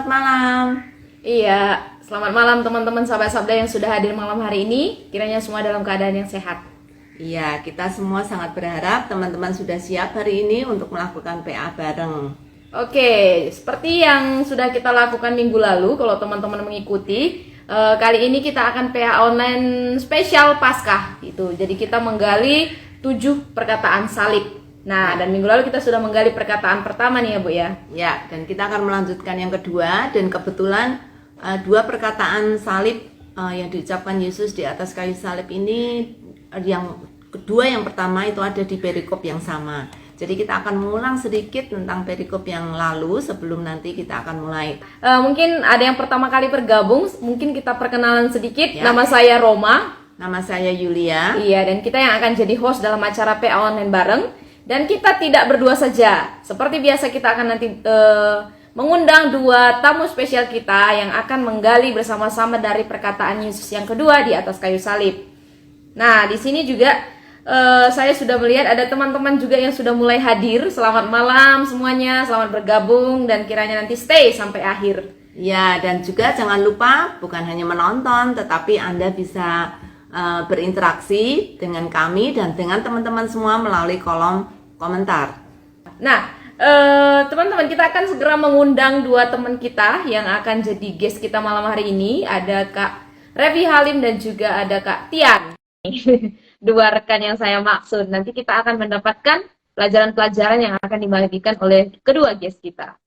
selamat malam. Iya, selamat malam teman-teman sahabat sabda yang sudah hadir malam hari ini. Kiranya semua dalam keadaan yang sehat. Iya, kita semua sangat berharap teman-teman sudah siap hari ini untuk melakukan PA bareng. Oke, seperti yang sudah kita lakukan minggu lalu, kalau teman-teman mengikuti, kali ini kita akan PA online spesial Paskah itu. Jadi kita menggali 7 perkataan salib. Nah, dan minggu lalu kita sudah menggali perkataan pertama nih ya Bu ya. Ya, dan kita akan melanjutkan yang kedua, dan kebetulan dua perkataan salib yang diucapkan Yesus di atas kayu salib ini, yang kedua yang pertama itu ada di perikop yang sama. Jadi kita akan mengulang sedikit tentang perikop yang lalu sebelum nanti kita akan mulai. Mungkin ada yang pertama kali bergabung, mungkin kita perkenalan sedikit. Ya. Nama saya Roma. Nama saya Yulia. Iya, dan kita yang akan jadi host dalam acara PA online bareng. Dan kita tidak berdua saja. Seperti biasa kita akan nanti mengundang 2 tamu spesial kita yang akan menggali bersama-sama dari perkataan Yesus yang kedua di atas kayu salib. Nah, di sini juga saya sudah melihat ada teman-teman juga yang sudah mulai hadir. Selamat malam semuanya, selamat bergabung dan kiranya nanti stay sampai akhir. Ya, dan juga jangan lupa bukan hanya menonton, tetapi Anda bisa berinteraksi dengan kami dan dengan teman-teman semua melalui kolom komentar. Nah, teman-teman, kita akan segera mengundang 2 teman kita yang akan jadi guest kita malam hari ini. Ada Kak Revi Halim dan juga ada Kak Tian. 2 rekan yang saya maksud. Nanti kita akan mendapatkan pelajaran-pelajaran yang akan dibagikan oleh kedua guest kita.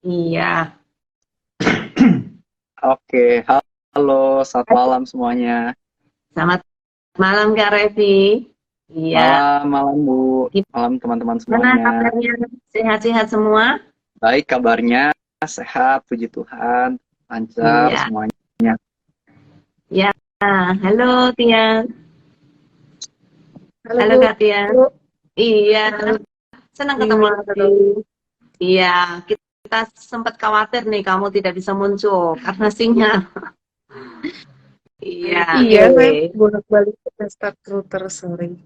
Iya. Oke, halo, selamat malam semuanya. Selamat malam Kak Revi. Iya. Malam Bu, malam teman-teman Gimana semuanya. kabarnya? Sehat-sehat semua? Baik kabarnya, sehat, puji Tuhan, lancar Iya. semuanya. Ya, halo Tian. Halo Kak Tian. Iya, senang ketemu lagi. Iya, kita sempat khawatir nih kamu tidak bisa muncul karena sinyal. Iya. Iya, saya bolak-balik ke start router, sorry.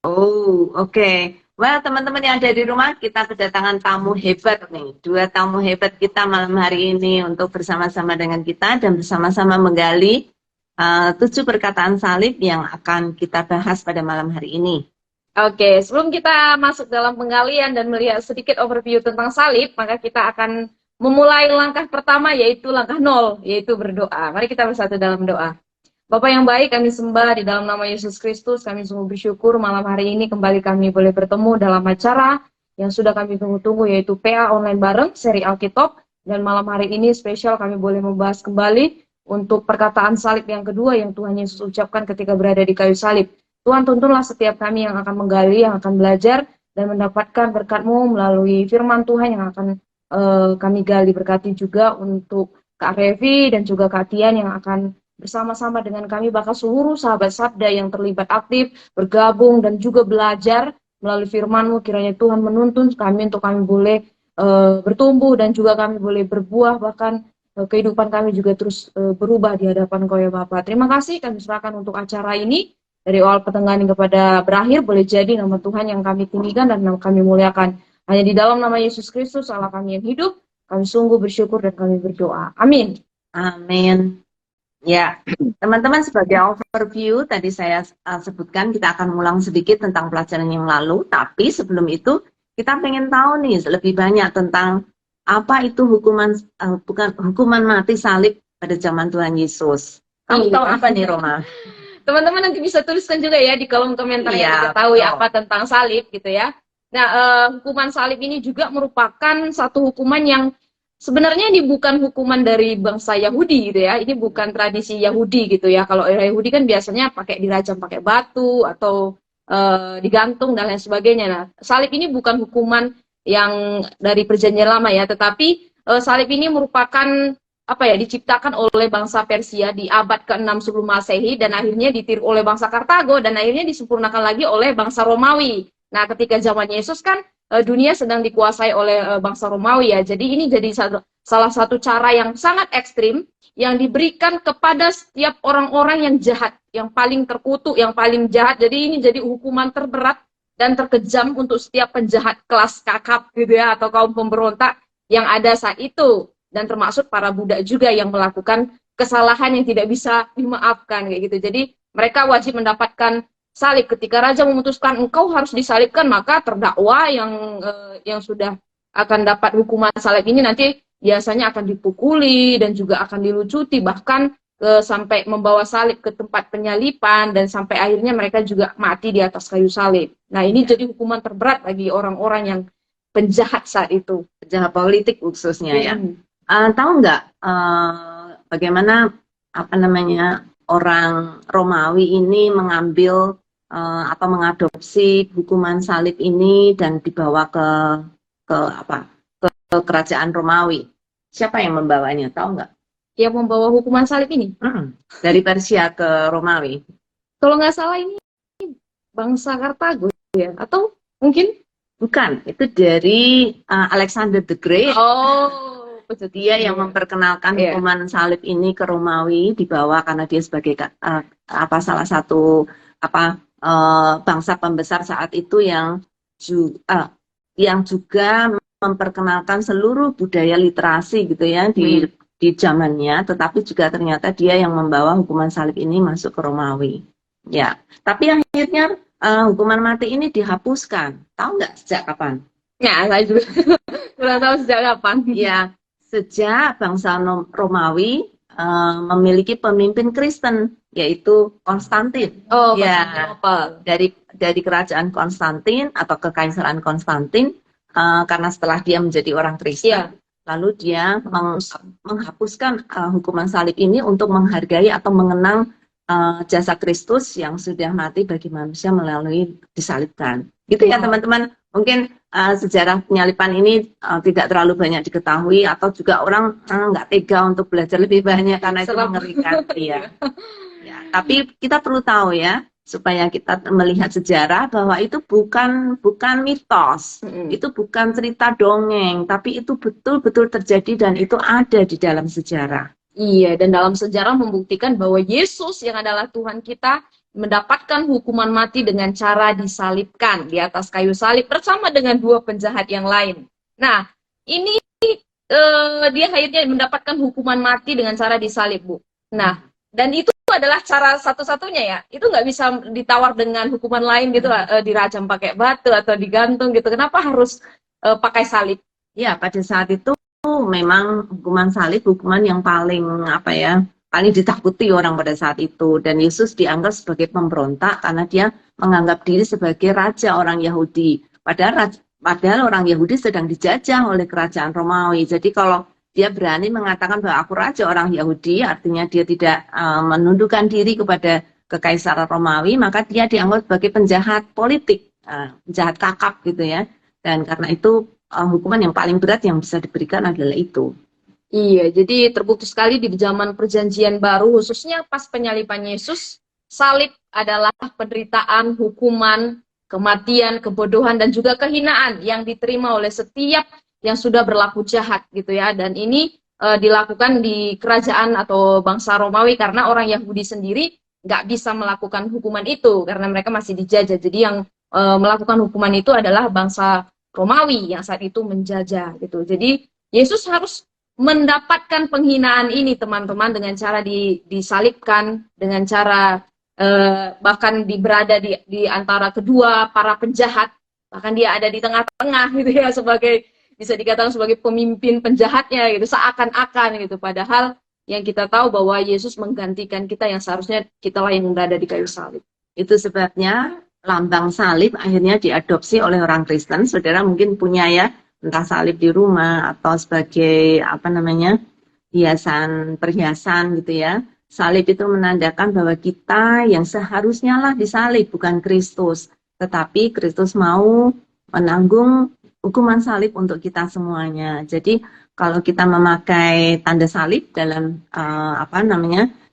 Oh, oke. Well, teman-teman yang ada di rumah, kita kedatangan tamu hebat nih. 2 tamu hebat kita malam hari ini untuk bersama-sama dengan kita dan bersama-sama menggali 7 perkataan salib yang akan kita bahas pada malam hari ini. Oke, sebelum kita masuk dalam penggalian dan melihat sedikit overview tentang salib, maka kita akan memulai langkah pertama, yaitu langkah 0, yaitu berdoa. Mari kita bersatu dalam doa. Bapak yang baik, kami sembah di dalam nama Yesus Kristus. Kami sungguh bersyukur malam hari ini kembali kami boleh bertemu dalam acara yang sudah kami tunggu-tunggu, yaitu PA online bareng, seri Alkitab. Dan malam hari ini spesial kami boleh membahas kembali untuk perkataan salib yang kedua yang Tuhan Yesus ucapkan ketika berada di kayu salib. Tuhan, tuntunlah setiap kami yang akan menggali, yang akan belajar, dan mendapatkan berkat-Mu melalui firman Tuhan yang akan kami gali. Berkati juga untuk Kak Revi dan juga Kak Tian yang akan bersama-sama dengan kami, bahkan seluruh sahabat sabda yang terlibat aktif, bergabung dan juga belajar melalui firman-Mu. Kiranya Tuhan menuntun kami untuk kami boleh bertumbuh dan juga kami boleh berbuah, bahkan kehidupan kami juga terus berubah di hadapan Kau ya Bapa. Terima kasih kami serahkan untuk acara ini. Dari awal pertengahan hingga pada berakhir, boleh jadi nama Tuhan yang kami tinggikan dan kami muliakan. Hanya di dalam nama Yesus Kristus, Allah kami yang hidup, kami sungguh bersyukur dan kami berdoa. Amin. Amin. Ya, teman-teman, sebagai overview tadi saya sebutkan kita akan mengulang sedikit tentang pelajaran yang lalu, tapi sebelum itu kita pengen tahu nih lebih banyak tentang apa itu hukuman mati salib pada zaman Tuhan Yesus. Kamu tahu apa nih, Roma? Teman-teman nanti bisa tuliskan juga ya di kolom komentar Iya, yang diketahui betul. apa tentang salib gitu ya. Nah, hukuman salib ini juga merupakan satu hukuman yang sebenarnya ini bukan hukuman dari bangsa Yahudi gitu ya. Ini bukan tradisi Yahudi gitu ya. Kalau Yahudi kan biasanya pakai dirajam pakai batu atau digantung dan lain sebagainya. Nah, salib ini bukan hukuman yang dari perjanjian lama ya, tetapi salib ini merupakan diciptakan oleh bangsa Persia di abad ke-6 sebelum Masehi dan akhirnya ditiru oleh bangsa Kartago dan akhirnya disempurnakan lagi oleh bangsa Romawi. Nah, ketika zaman Yesus kan dunia sedang dikuasai oleh bangsa Romawi ya. Jadi ini jadi salah satu cara yang sangat ekstrim yang diberikan kepada setiap orang-orang yang jahat, yang paling terkutuk, yang paling jahat. Jadi ini jadi hukuman terberat dan terkejam untuk setiap penjahat kelas kakap gitu ya, atau kaum pemberontak yang ada saat itu. dan termasuk para budak juga yang melakukan kesalahan yang tidak bisa dimaafkan kayak gitu. Jadi mereka wajib mendapatkan salib. Ketika raja memutuskan engkau harus disalibkan, maka terdakwa yang sudah akan dapat hukuman salib ini nanti biasanya akan dipukuli dan juga akan dilucuti, bahkan sampai membawa salib ke tempat penyalipan, dan sampai akhirnya mereka juga mati di atas kayu salib. Nah, ini jadi hukuman terberat bagi orang-orang yang penjahat saat itu. Penjahat politik khususnya ya. Tahu nggak bagaimana orang Romawi ini mengambil atau mengadopsi hukuman salib ini dan dibawa ke kerajaan Romawi? Siapa yang membawanya? Tahu nggak? Yang membawa hukuman salib ini? Dari Persia ke Romawi. Kalau nggak salah ini bangsa Kartago ya? Atau mungkin? Bukan, itu dari Alexander the Great. Oh, dia yang memperkenalkan hukuman salib ini ke Romawi, dibawa karena dia sebagai salah satu bangsa pembesar saat itu yang juga memperkenalkan seluruh budaya literasi gitu ya di zamannya, tetapi juga ternyata dia yang membawa hukuman salib ini masuk ke Romawi. Ya, tapi akhirnya hukuman mati ini dihapuskan. Tahu nggak sejak kapan? Ya, saya juga kurang tahu sejak kapan. Ya, sejak bangsa Romawi memiliki pemimpin Kristen, yaitu Konstantin. Oh, ya, dari kerajaan Konstantin atau kekaisaran Konstantin, karena setelah dia menjadi orang Kristen, lalu dia menghapuskan hukuman salib ini untuk menghargai atau mengenang jasa Kristus yang sudah mati bagi manusia melalui disalibkan. Gitu ya teman-teman. Mungkin sejarah penyalipan ini tidak terlalu banyak diketahui, atau juga orang nggak tega untuk belajar lebih banyak karena itu mengerikan. Ya. Tapi kita perlu tahu ya, supaya kita melihat sejarah bahwa itu bukan mitos, itu bukan cerita dongeng, tapi itu betul-betul terjadi dan itu ada di dalam sejarah. Iya, dan dalam sejarah membuktikan bahwa Yesus yang adalah Tuhan kita mendapatkan hukuman mati dengan cara disalibkan di atas kayu salib bersama dengan dua penjahat yang lain. Nah, ini dia akhirnya mendapatkan hukuman mati dengan cara disalib, Bu. Nah, dan itu adalah cara satu-satunya ya. Itu nggak bisa ditawar dengan hukuman lain gitu, dirajam pakai batu atau digantung gitu. Kenapa harus pakai salib? Ya, pada saat itu memang hukuman salib hukuman yang paling paling ditakuti orang pada saat itu, dan Yesus dianggap sebagai pemberontak karena dia menganggap diri sebagai raja orang Yahudi, padahal orang Yahudi sedang dijajah oleh kerajaan Romawi. Jadi kalau dia berani mengatakan bahwa aku raja orang Yahudi, artinya dia tidak menundukkan diri kepada kekaisaran Romawi, maka dia dianggap sebagai penjahat politik, penjahat kakap gitu ya. Dan karena itu hukuman yang paling berat yang bisa diberikan adalah itu. Iya, jadi terbukti sekali di zaman Perjanjian Baru, khususnya pas penyaliban Yesus, salib adalah penderitaan, hukuman, kematian, kebodohan, dan juga kehinaan yang diterima oleh setiap yang sudah berlaku jahat gitu ya. Dan ini dilakukan di kerajaan atau bangsa Romawi karena orang Yahudi sendiri nggak bisa melakukan hukuman itu karena mereka masih dijajah. Jadi yang melakukan hukuman itu adalah bangsa Romawi yang saat itu menjajah gitu. Jadi Yesus harus mendapatkan penghinaan ini teman-teman dengan cara disalibkan, dengan cara bahkan berada di antara kedua para penjahat, bahkan dia ada di tengah-tengah gitu ya, sebagai bisa dikatakan sebagai pemimpin penjahatnya gitu, seakan-akan gitu. Padahal yang kita tahu bahwa Yesus menggantikan kita yang seharusnya kitalah yang berada di kayu salib. Itu sebabnya lambang salib akhirnya diadopsi oleh orang Kristen. Saudara mungkin punya ya, entah salib di rumah atau sebagai perhiasan gitu ya. Salib itu menandakan bahwa kita yang seharusnya lah disalib, bukan Kristus, tetapi Kristus mau menanggung hukuman salib untuk kita semuanya. Jadi kalau kita memakai tanda salib dalam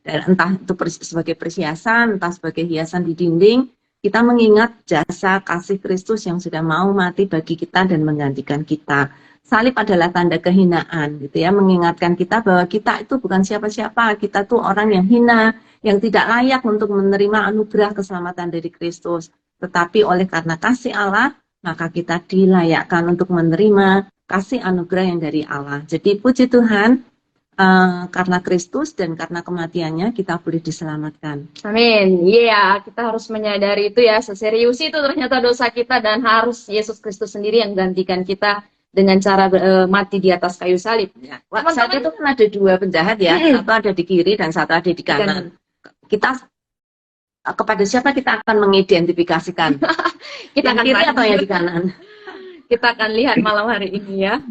entah itu sebagai perhiasan, entah sebagai hiasan di dinding, kita mengingat jasa kasih Kristus yang sudah mau mati bagi kita dan menggantikan kita. Salib adalah tanda kehinaan, gitu ya, mengingatkan kita bahwa kita itu bukan siapa-siapa, kita tuh orang yang hina, yang tidak layak untuk menerima anugerah keselamatan dari Kristus. Tetapi oleh karena kasih Allah, maka kita dilayakkan untuk menerima kasih anugerah yang dari Allah. Jadi puji Tuhan, karena Kristus dan karena kematiannya kita boleh diselamatkan. Amin. Iya, kita harus menyadari itu ya, seserius itu ternyata dosa kita dan harus Yesus Kristus sendiri yang gantikan kita dengan cara mati di atas kayu salib. Ya. Saat Teman-teman, itu kan ada dua penjahat ya, satu ada di kiri dan satu ada di kanan. Kita kepada siapa kita akan mengidentifikasikan? kita Yang akan kiri lihat. atau yang di kanan? Kita akan lihat malam hari ini ya.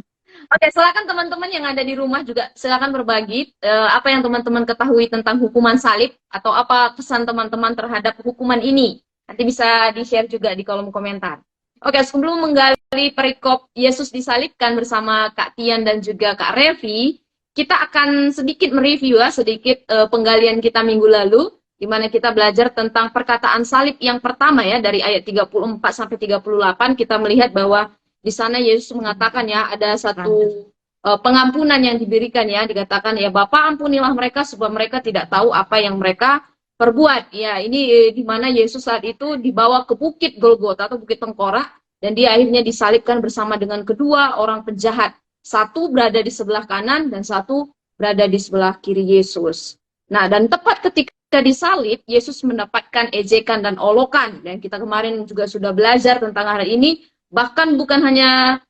Oke, silakan teman-teman yang ada di rumah juga silakan berbagi apa yang teman-teman ketahui tentang hukuman salib atau apa kesan teman-teman terhadap hukuman ini. Nanti bisa di-share juga di kolom komentar. Oke, sebelum menggali perikop Yesus disalibkan bersama Kak Tian dan juga Kak Revi, kita akan sedikit mereview ya, sedikit penggalian kita minggu lalu, di mana kita belajar tentang perkataan salib yang pertama ya, dari ayat 34 sampai 38, kita melihat bahwa di sana Yesus mengatakan ya, ada satu pengampunan yang diberikan ya, dikatakan ya, Bapa ampunilah mereka sebab mereka tidak tahu apa yang mereka perbuat. Ya, ini di mana Yesus saat itu dibawa ke Bukit Golgota atau Bukit Tengkorak, dan dia akhirnya disalibkan bersama dengan kedua orang penjahat. Satu berada di sebelah kanan dan satu berada di sebelah kiri Yesus. Nah, dan tepat ketika disalib, Yesus mendapatkan ejekan dan olokan. Dan kita kemarin juga sudah belajar tentang hari ini, bahkan bukan hanya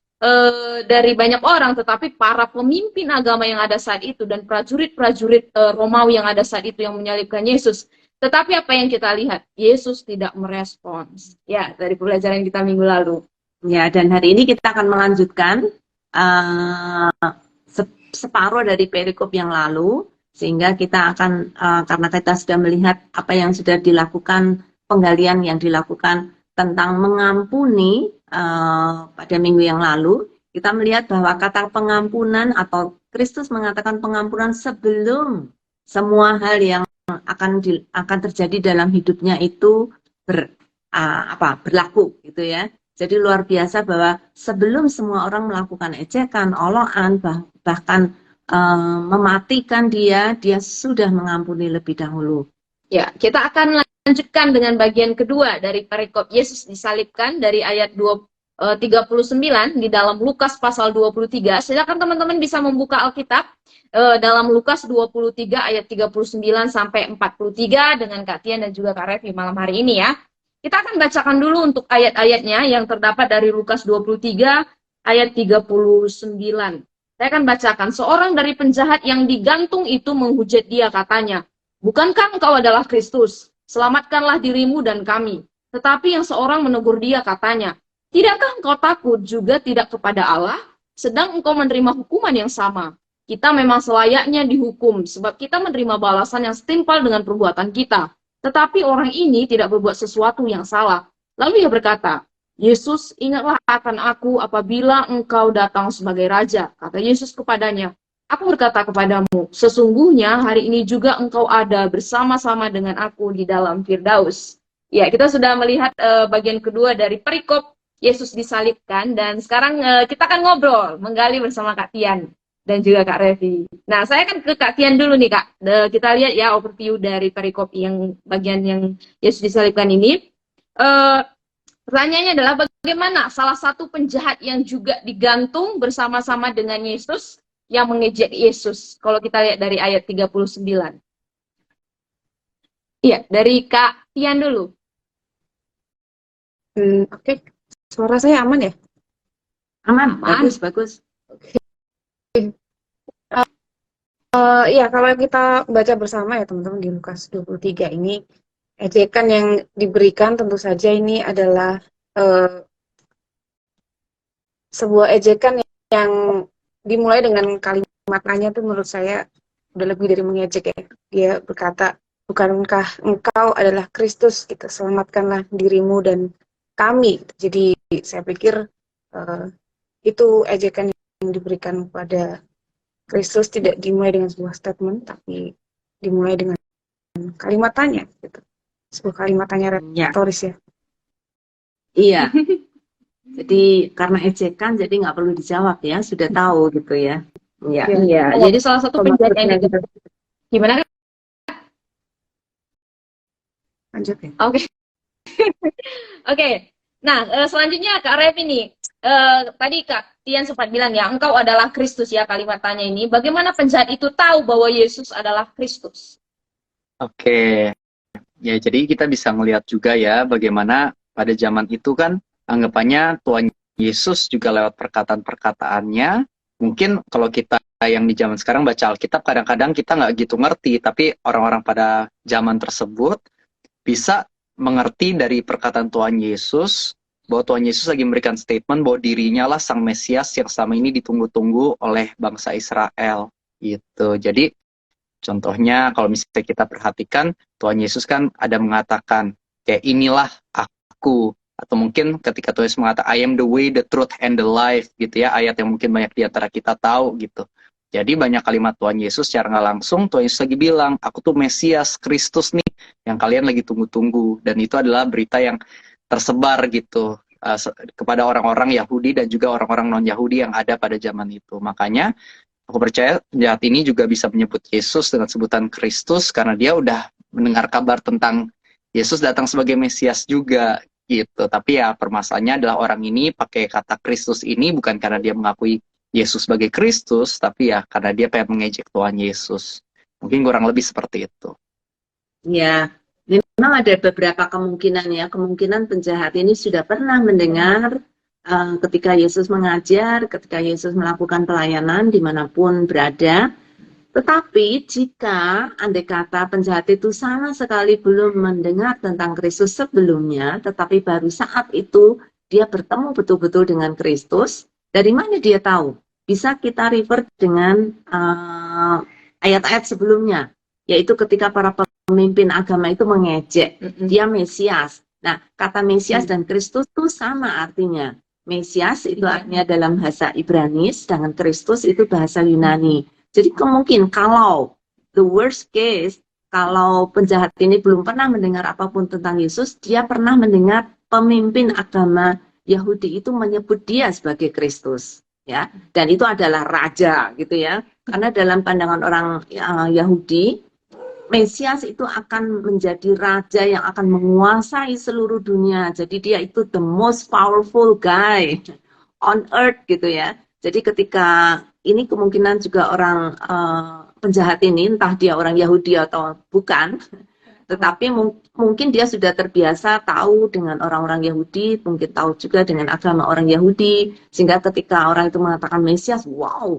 dari banyak orang, tetapi para pemimpin agama yang ada saat itu dan prajurit-prajurit Romawi yang ada saat itu yang menyalibkan Yesus. Tetapi apa yang kita lihat? Yesus tidak merespons. Ya, dari pelajaran kita minggu lalu. Ya, dan hari ini kita akan melanjutkan separuh dari perikop yang lalu, sehingga kita akan, karena kita sudah melihat apa yang sudah dilakukan, penggalian yang dilakukan tentang mengampuni pada minggu yang lalu, kita melihat bahwa kata pengampunan atau Kristus mengatakan pengampunan sebelum semua hal yang akan terjadi dalam hidupnya itu berlaku gitu ya. Jadi luar biasa bahwa sebelum semua orang melakukan ejekan, olokan, bahkan mematikan dia sudah mengampuni lebih dahulu. Ya, kita akan lanjutkan dengan bagian kedua dari perikop Yesus disalibkan dari ayat 39 di dalam Lukas pasal 23. Silakan teman-teman bisa membuka Alkitab dalam Lukas 23 ayat 39 sampai 43 dengan Kak Tian dan juga Kak Revi malam hari ini ya. Kita akan bacakan dulu untuk ayat-ayatnya yang terdapat dari Lukas 23 ayat 39. Saya akan bacakan. Seorang dari penjahat yang digantung itu menghujat dia, katanya, "Bukankah engkau adalah Kristus? Selamatkanlah dirimu dan kami." Tetapi yang seorang menegur dia, katanya, "Tidakkah engkau takut juga tidak kepada Allah, sedang engkau menerima hukuman yang sama? Kita memang selayaknya dihukum, sebab kita menerima balasan yang setimpal dengan perbuatan kita. Tetapi orang ini tidak berbuat sesuatu yang salah." Lalu ia berkata, "Yesus, ingatlah akan aku apabila engkau datang sebagai raja." Kata Yesus kepadanya, "Aku berkata kepadamu, sesungguhnya hari ini juga engkau ada bersama-sama dengan aku di dalam Firdaus." Ya, kita sudah melihat bagian kedua dari perikop Yesus disalibkan, dan sekarang kita akan ngobrol, menggali bersama Kak Tian dan juga Kak Revi. Nah, saya akan ke Kak Tian dulu nih, Kak. Kita lihat ya overview dari perikop yang bagian yang Yesus disalibkan ini. Pertanyaannya adalah bagaimana salah satu penjahat yang juga digantung bersama-sama dengan Yesus yang mengejek Yesus. Kalau kita lihat dari ayat 39. Iya, dari Kak Tian dulu. Oke. Suara saya aman ya? Aman, bagus. Iya, kalau kita baca bersama ya teman-teman di Lukas 23 ini, ejekan yang diberikan tentu saja ini adalah sebuah ejekan yang dimulai dengan kalimat tanya tuh menurut saya udah lebih dari mengejek ya. Dia berkata, "Bukankah engkau adalah Kristus, gitu, selamatkanlah dirimu dan kami." Jadi saya pikir itu ejekan yang diberikan kepada Kristus tidak dimulai dengan sebuah statement, tapi dimulai dengan kalimat tanya, gitu. Sebuah kalimat tanya retoris ya. Iya. Jadi karena ejekan, jadi nggak perlu dijawab ya, sudah tahu gitu ya. Iya. Jadi salah satu penjahat yang gimana? Lanjut ya. Oke. Oke. Nah, selanjutnya Kak Revi nih. tadi Kak Tian sempat bilang ya, engkau adalah Kristus ya, kalimat tanya ini. Bagaimana penjahat itu tahu bahwa Yesus adalah Kristus? Oke, ya jadi kita bisa melihat juga ya bagaimana pada zaman itu kan anggapannya Tuhan Yesus juga lewat perkataan-perkataannya. Mungkin kalau kita yang di zaman sekarang baca Alkitab kadang-kadang kita nggak gitu ngerti, tapi orang-orang pada zaman tersebut bisa mengerti dari perkataan Tuhan Yesus bahwa Tuhan Yesus lagi memberikan statement bahwa dirinya lah Sang Mesias yang selama ini ditunggu-tunggu oleh bangsa Israel gitu. Jadi contohnya kalau misalnya kita perhatikan Tuhan Yesus kan ada mengatakan kayak inilah aku, atau mungkin ketika Tuhan Yesus mengatakan I am the way, the truth, and the life gitu ya, ayat yang mungkin banyak di antara kita tahu gitu. Jadi banyak kalimat Tuhan Yesus secara nggak langsung Tuhan Yesus lagi bilang aku tuh Mesias, Kristus nih yang kalian lagi tunggu-tunggu, dan itu adalah berita yang tersebar gitu kepada orang-orang Yahudi dan juga orang-orang non-Yahudi yang ada pada zaman itu. Makanya aku percaya penjahat ini juga bisa menyebut Yesus dengan sebutan Kristus karena dia udah mendengar kabar tentang Yesus datang sebagai Mesias juga gitu. Tapi ya permasalahannya adalah orang ini pakai kata Kristus ini bukan karena dia mengakui Yesus sebagai Kristus, tapi ya karena dia pengen mengejek Tuhan Yesus. Mungkin kurang lebih seperti itu. Ya, memang ada beberapa kemungkinan ya. Kemungkinan penjahat ini sudah pernah mendengar ketika Yesus mengajar, ketika Yesus melakukan pelayanan dimanapun berada. Tetapi jika andai kata penjahat itu sama sekali belum mendengar tentang Kristus sebelumnya, tetapi baru saat itu dia bertemu betul-betul dengan Kristus, dari mana dia tahu? Bisa kita refer dengan ayat-ayat sebelumnya, yaitu ketika para pemimpin agama itu mengejek, dia Mesias. Nah, kata Mesias dan Kristus itu sama artinya. Mesias itu artinya dalam bahasa Ibrani, sedangkan Kristus itu bahasa Yunani. Jadi kemungkinan kalau the worst case, kalau penjahat ini belum pernah mendengar apapun tentang Yesus, dia pernah mendengar pemimpin agama Yahudi itu menyebut dia sebagai Kristus, ya. Dan itu adalah raja, gitu ya. Karena dalam pandangan orang Yahudi, Mesias itu akan menjadi raja yang akan menguasai seluruh dunia. Jadi dia itu the most powerful guy on earth gitu ya. Jadi ketika ini kemungkinan juga orang penjahat ini, entah dia orang Yahudi atau bukan, tetapi mungkin dia sudah terbiasa tahu dengan orang-orang Yahudi, mungkin tahu juga dengan agama orang Yahudi, sehingga ketika orang itu mengatakan Mesias, wow,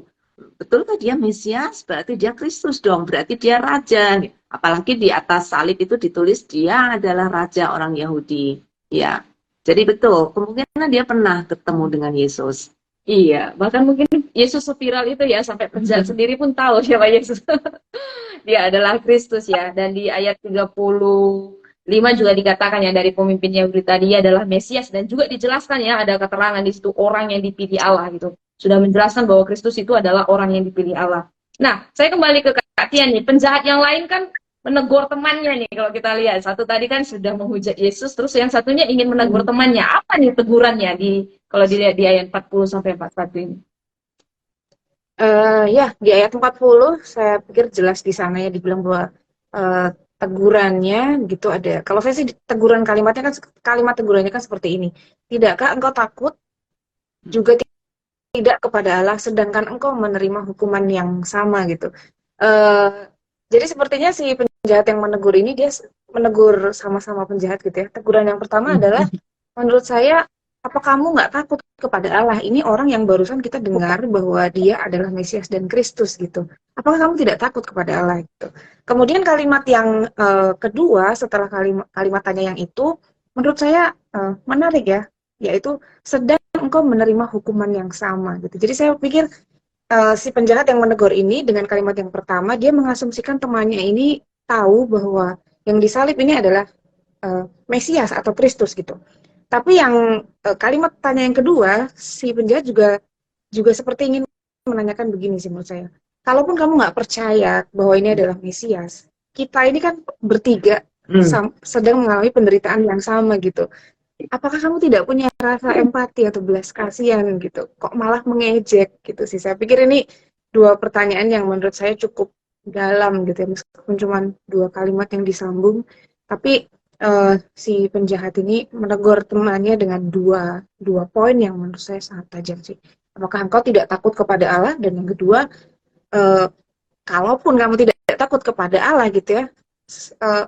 betulkah dia Mesias? Berarti dia Kristus dong, berarti dia raja. Apalagi di atas salib itu ditulis dia adalah raja orang Yahudi. Ya, jadi betul, kemungkinan dia pernah ketemu dengan Yesus. Iya, bahkan mungkin Yesus viral itu ya, sampai penjahat sendiri pun tahu siapa Yesus. Dia adalah Kristus ya, dan di ayat 35 juga dikatakan ya, dari pemimpin Yahudi tadi adalah Mesias, dan juga dijelaskan ya, ada keterangan di situ orang yang dipilih Allah gitu. Sudah menjelaskan bahwa Kristus itu adalah orang yang dipilih Allah. Nah, saya kembali ke Kak Tian nih, penjahat yang lain kan menegur temannya nih, kalau kita lihat. Satu tadi kan sudah menghujat Yesus, terus yang satunya ingin menegur temannya. Apa nih tegurannya kalau dilihat di ayat 40 sampai 41 ini? Ya, di ayat 40 saya pikir jelas di sana ya dibilang bahwa tegurannya gitu ada. Kalau saya sih teguran kalimatnya kan, kalimat tegurannya kan seperti ini. Tidakkah engkau takut juga tidak kepada Allah sedangkan engkau menerima hukuman yang sama gitu. Jadi sepertinya si penjahat yang menegur ini dia menegur sama-sama penjahat gitu ya. Teguran yang pertama adalah menurut saya, apa kamu nggak takut kepada Allah? Ini orang yang barusan kita dengar bahwa dia adalah Mesias dan Kristus gitu. Apakah kamu tidak takut kepada Allah gitu? Kemudian kalimat yang kedua setelah kalimat tanya yang itu, menurut saya menarik ya, yaitu sedang engkau menerima hukuman yang sama gitu. Jadi saya pikir si penjahat yang menegur ini dengan kalimat yang pertama, dia mengasumsikan temannya ini tahu bahwa yang disalib ini adalah Mesias atau Kristus gitu. Tapi yang kalimat tanya yang kedua, si penjahat juga seperti ingin menanyakan begini sih menurut saya. Kalaupun kamu nggak percaya bahwa ini adalah Mesias, kita ini kan bertiga sedang mengalami penderitaan yang sama gitu. Apakah kamu tidak punya rasa empati atau belas kasihan gitu? Kok malah mengejek gitu sih? Saya pikir ini dua pertanyaan yang menurut saya cukup dalam gitu ya, meskipun cuma dua kalimat yang disambung, tapi si penjahat ini menegur temannya dengan dua poin yang menurut saya sangat tajam sih. Apakah engkau tidak takut kepada Allah? Dan yang kedua, eh, kalaupun kamu tidak takut kepada Allah gitu ya, eh,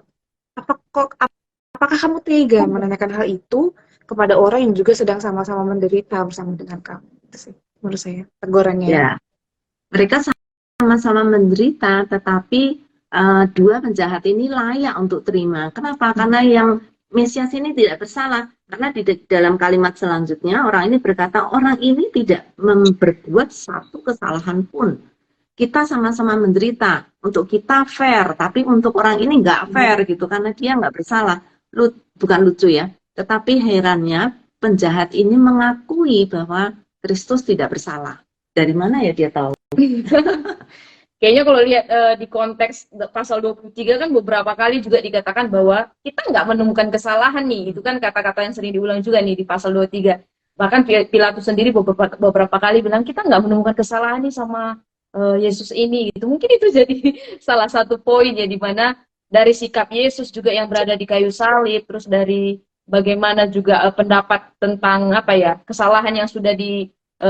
apakah kamu tega menanyakan hal itu kepada orang yang juga sedang sama-sama menderita bersama dengan kamu? Itu sih menurut saya tegurannya ya. Ya, mereka sama-sama menderita, tetapi dua penjahat ini layak untuk terima. Kenapa? Karena yang Mesias ini tidak bersalah. Karena di dalam kalimat selanjutnya, orang ini berkata, orang ini tidak berbuat satu kesalahan pun. Kita sama-sama menderita. Untuk kita fair, tapi untuk orang ini nggak fair gitu, karena dia nggak bersalah. Bukan lucu ya, tetapi herannya penjahat ini mengakui bahwa Kristus tidak bersalah. Dari mana ya dia tahu? Kayaknya kalau lihat di konteks pasal 23 kan beberapa kali juga dikatakan bahwa kita nggak menemukan kesalahan nih. Itu kan kata-kata yang sering diulang juga nih di pasal 23. Bahkan Pilatus sendiri beberapa kali bilang kita nggak menemukan kesalahan nih sama Yesus ini gitu. Mungkin itu jadi salah satu poin ya, di mana dari sikap Yesus juga yang berada di kayu salib, terus dari bagaimana juga pendapat tentang apa ya, kesalahan yang sudah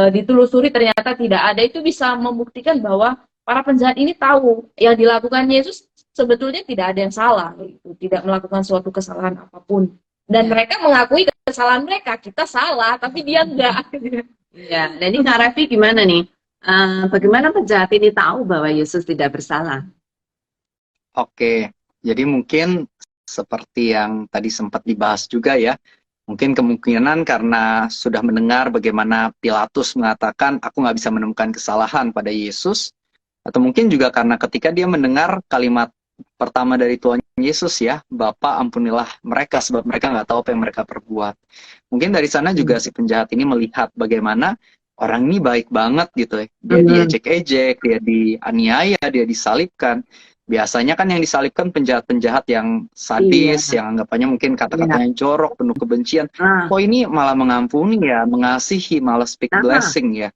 ditelusuri ternyata tidak ada, itu bisa membuktikan bahwa para penjahat ini tahu yang dilakukan Yesus sebetulnya tidak ada yang salah, gitu. Tidak melakukan suatu kesalahan apapun. Dan mereka mengakui kesalahan mereka, kita salah, tapi dia enggak. Ya, dan ini Kak Revi gimana nih? Bagaimana penjahat ini tahu bahwa Yesus tidak bersalah? Oke, jadi mungkin seperti yang tadi sempat dibahas juga ya, mungkin kemungkinan karena sudah mendengar bagaimana Pilatus mengatakan, aku nggak bisa menemukan kesalahan pada Yesus, atau mungkin juga karena ketika dia mendengar kalimat pertama dari Tuhan Yesus ya, Bapa ampunilah mereka sebab mereka nggak tahu apa yang mereka perbuat. Mungkin dari sana juga si penjahat ini melihat bagaimana orang ini baik banget gitu ya. Dia diejek-ejek, dia dianiaya, dia disalibkan. Biasanya kan yang disalibkan penjahat-penjahat yang sadis, yang anggapannya mungkin kata-katanya jorok, penuh kebencian. Kok ini malah mengampuni ya, mengasihi, malah speak blessing ya.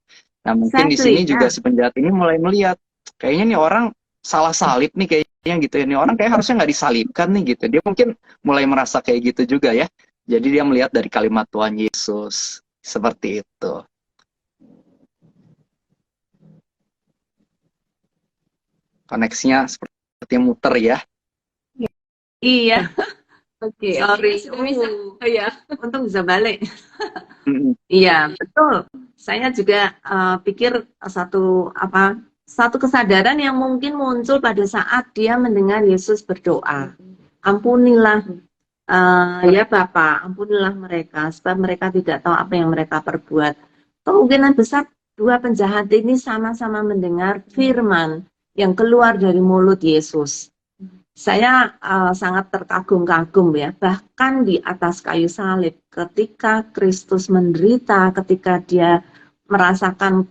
Nah mungkin di sini juga si penjahat ini mulai melihat, kayaknya nih orang salah salib nih kayaknya gitu ya. Nih orang kayak harusnya nggak disalibkan nih gitu. Dia mungkin mulai merasa kayak gitu juga ya. Jadi dia melihat dari kalimat Tuhan Yesus. Seperti itu. Koneksinya seperti muter ya. Iya. Oke. Sorry. Oh ya. Untung bisa balik. Iya, betul. Saya juga pikir satu kesadaran yang mungkin muncul pada saat dia mendengar Yesus berdoa. Ampunilah ya Bapa, ampunilah mereka sebab mereka tidak tahu apa yang mereka perbuat. Kemungkinan besar dua penjahat ini sama-sama mendengar firman yang keluar dari mulut Yesus. Saya sangat terkagum-kagum ya, bahkan di atas kayu salib ketika Kristus menderita, ketika dia merasakan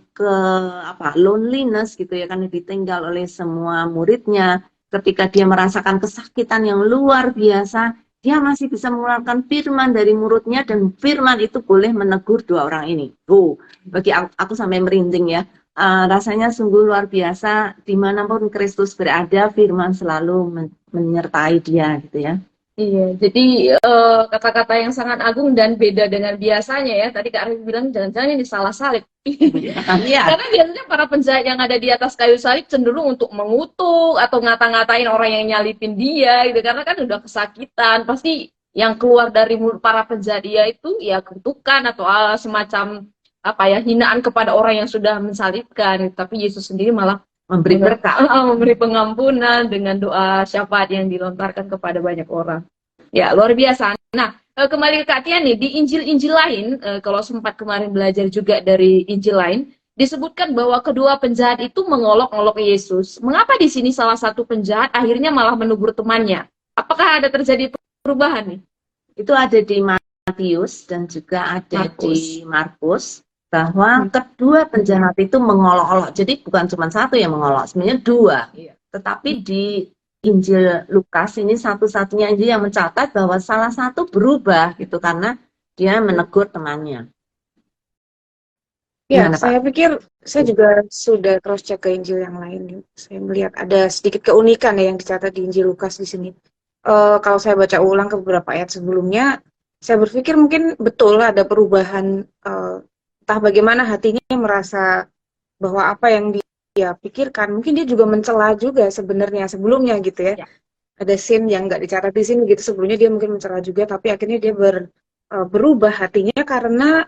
loneliness gitu ya, karena ditinggal oleh semua muridnya, ketika dia merasakan kesakitan yang luar biasa, dia masih bisa mengeluarkan firman dari mulutnya, dan firman itu boleh menegur dua orang ini. Bagi aku sampai merinding ya. Rasanya sungguh luar biasa, dimanapun Kristus berada, firman selalu menyertai dia gitu ya. Iya, jadi kata-kata yang sangat agung dan beda dengan biasanya ya. Tadi Kak Arif bilang jangan-jangan ini salah salib. Karena biasanya para penjahat yang ada di atas kayu salib cenderung untuk mengutuk atau ngata-ngatain orang yang nyalipin dia gitu. Karena kan udah kesakitan, pasti yang keluar dari mulut para penjahat dia itu ya kutukan atau semacam hinaan kepada orang yang sudah mensalibkan. Tapi Yesus sendiri malah memberi berkat, memberi pengampunan dengan doa syafaat yang dilontarkan kepada banyak orang. Ya, luar biasa. Nah, kembali ke Kak Tia nih, di Injil-Injil lain, kalau sempat kemarin belajar juga dari Injil lain, disebutkan bahwa kedua penjahat itu mengolok-olok Yesus. Mengapa di sini salah satu penjahat akhirnya malah menegur temannya? Apakah ada terjadi perubahan nih? Itu ada di Matius dan juga ada di Markus. Bahwa kedua penjahat itu mengolok-olok. Jadi bukan cuma satu yang mengolok, sebenarnya dua. Tetapi di Injil Lukas ini satu-satunya Injil yang mencatat bahwa salah satu berubah gitu karena dia menegur temannya. Ya, saya pikir saya juga sudah cross check ke Injil yang lain. Saya melihat ada sedikit keunikan ya yang dicatat di Injil Lukas di sini. kalau saya baca ulang ke beberapa ayat sebelumnya, saya berpikir mungkin betul ada perubahan, entah bagaimana hatinya merasa bahwa apa yang dia pikirkan, mungkin dia juga mencela juga sebenarnya sebelumnya gitu ya. Ya. Ada scene yang nggak dicatat di sini gitu, sebelumnya dia mungkin mencela juga, tapi akhirnya dia berubah hatinya karena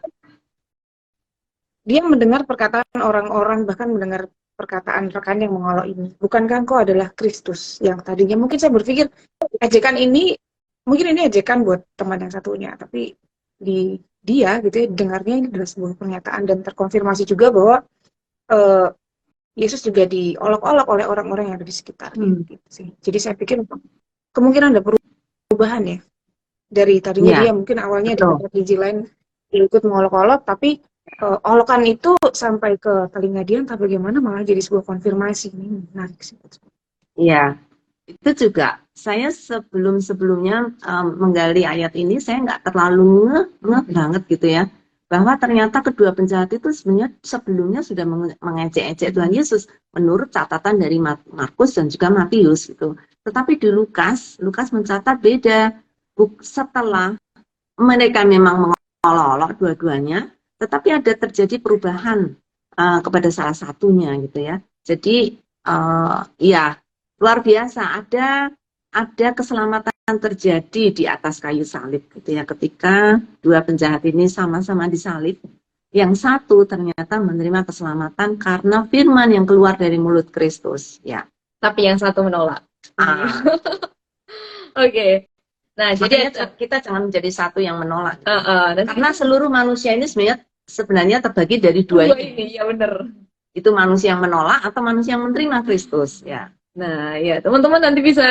dia mendengar perkataan orang-orang, bahkan mendengar perkataan rekan yang mengolok ini. Bukankah engkau adalah Kristus? Yang tadinya mungkin saya berpikir ejekan ini, mungkin ini ejekan buat teman yang satunya, tapi di dia gitu ya, dengarnya ini adalah sebuah pernyataan dan terkonfirmasi juga bahwa eh, Yesus juga diolok-olok oleh orang-orang yang ada di sekitarnya. Gitu sih. Jadi saya pikir kemungkinan ada perubahan ya. Dari tadinya Ya, dia mungkin awalnya di betul. tempat biji lain dia ikut mengolok-olok, tapi olokan itu sampai ke telinga dia entah bagaimana malah jadi sebuah konfirmasi. Ini menarik sih. Ya, itu juga saya sebelum-sebelumnya menggali ayat ini, saya nggak terlalu ngeh banget gitu ya, bahwa ternyata kedua penjahat itu sebenarnya sebelumnya sudah mengejek-ejek Tuhan Yesus menurut catatan dari Markus dan juga Matius gitu. Tetapi di Lukas mencatat beda. Setelah mereka memang mengolok-olok dua-duanya, tetapi ada terjadi perubahan kepada salah satunya gitu ya. Jadi ya luar biasa, ada keselamatan terjadi di atas kayu salib gitu ya, ketika dua penjahat ini sama-sama disalib. Yang satu ternyata menerima keselamatan karena firman yang keluar dari mulut Kristus ya. Tapi yang satu menolak. Oke. Nah, jadi kita jangan menjadi satu yang menolak. dan Karena seluruh manusia ini sebenarnya terbagi dari dua ini. Ya benar. Itu manusia yang menolak atau manusia yang menerima Kristus ya. Nah, ya teman-teman nanti bisa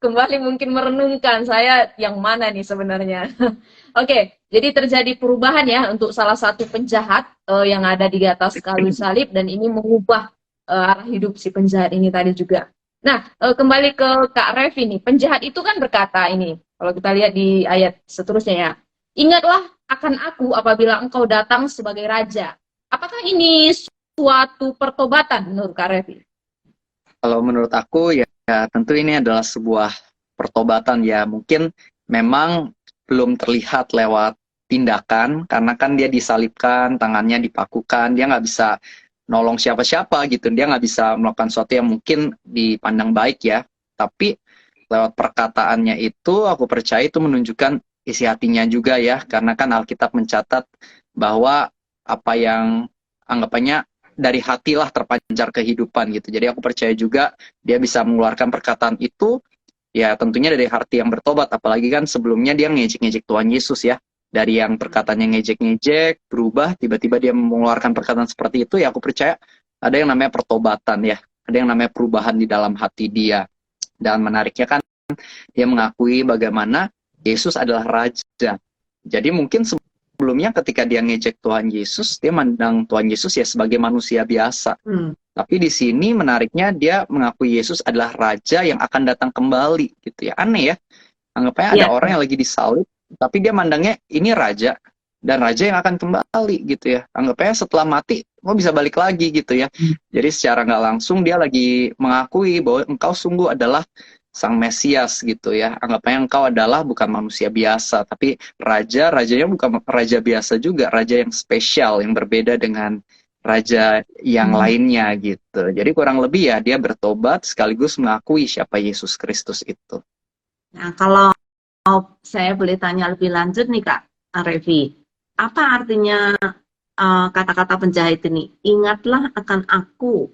kembali mungkin merenungkan saya yang mana nih sebenarnya. Oke, jadi terjadi perubahan ya untuk salah satu penjahat yang ada di atas kayu salib, dan ini mengubah arah hidup si penjahat ini tadi juga. Nah, kembali ke Kak Revi nih, penjahat itu kan berkata ini, kalau kita lihat di ayat seterusnya ya, ingatlah akan aku apabila engkau datang sebagai raja. Apakah ini suatu pertobatan menurut Kak Revi? Kalau menurut aku ya tentu ini adalah sebuah pertobatan ya. Mungkin memang belum terlihat lewat tindakan karena kan dia disalibkan, tangannya dipakukan, dia nggak bisa nolong siapa-siapa gitu. Dia nggak bisa melakukan sesuatu yang mungkin dipandang baik ya. Tapi lewat perkataannya itu aku percaya itu menunjukkan isi hatinya juga ya. Karena kan Alkitab mencatat bahwa apa yang anggapannya dari hatilah terpancar kehidupan gitu. Jadi aku percaya juga dia bisa mengeluarkan perkataan itu ya tentunya dari hati yang bertobat. Apalagi kan sebelumnya dia ngejek-ngejek Tuhan Yesus ya. Dari yang perkataannya ngejek-ngejek berubah tiba-tiba dia mengeluarkan perkataan seperti itu ya aku percaya ada yang namanya pertobatan ya. Ada yang namanya perubahan di dalam hati dia. Dan menariknya kan dia mengakui bagaimana Yesus adalah raja. Jadi mungkin sebelumnya ketika dia ngejek Tuhan Yesus, dia mandang Tuhan Yesus ya sebagai manusia biasa. Tapi di sini menariknya dia mengakui Yesus adalah raja yang akan datang kembali gitu ya. Aneh ya. Anggapnya ada orang yang lagi disalib, tapi dia mandangnya ini raja dan raja yang akan kembali gitu ya. Anggapnya setelah mati mau bisa balik lagi gitu ya. Jadi secara nggak langsung dia lagi mengakui bahwa engkau sungguh adalah Sang Mesias gitu ya. Anggapnya engkau adalah bukan manusia biasa, tapi rajanya bukan raja biasa juga, raja yang spesial, yang berbeda dengan raja yang lainnya gitu. Jadi kurang lebih ya dia bertobat sekaligus mengakui siapa Yesus Kristus itu. Nah, kalau saya boleh tanya lebih lanjut nih Kak Revi, apa artinya kata-kata penjahit ini? Ingatlah akan aku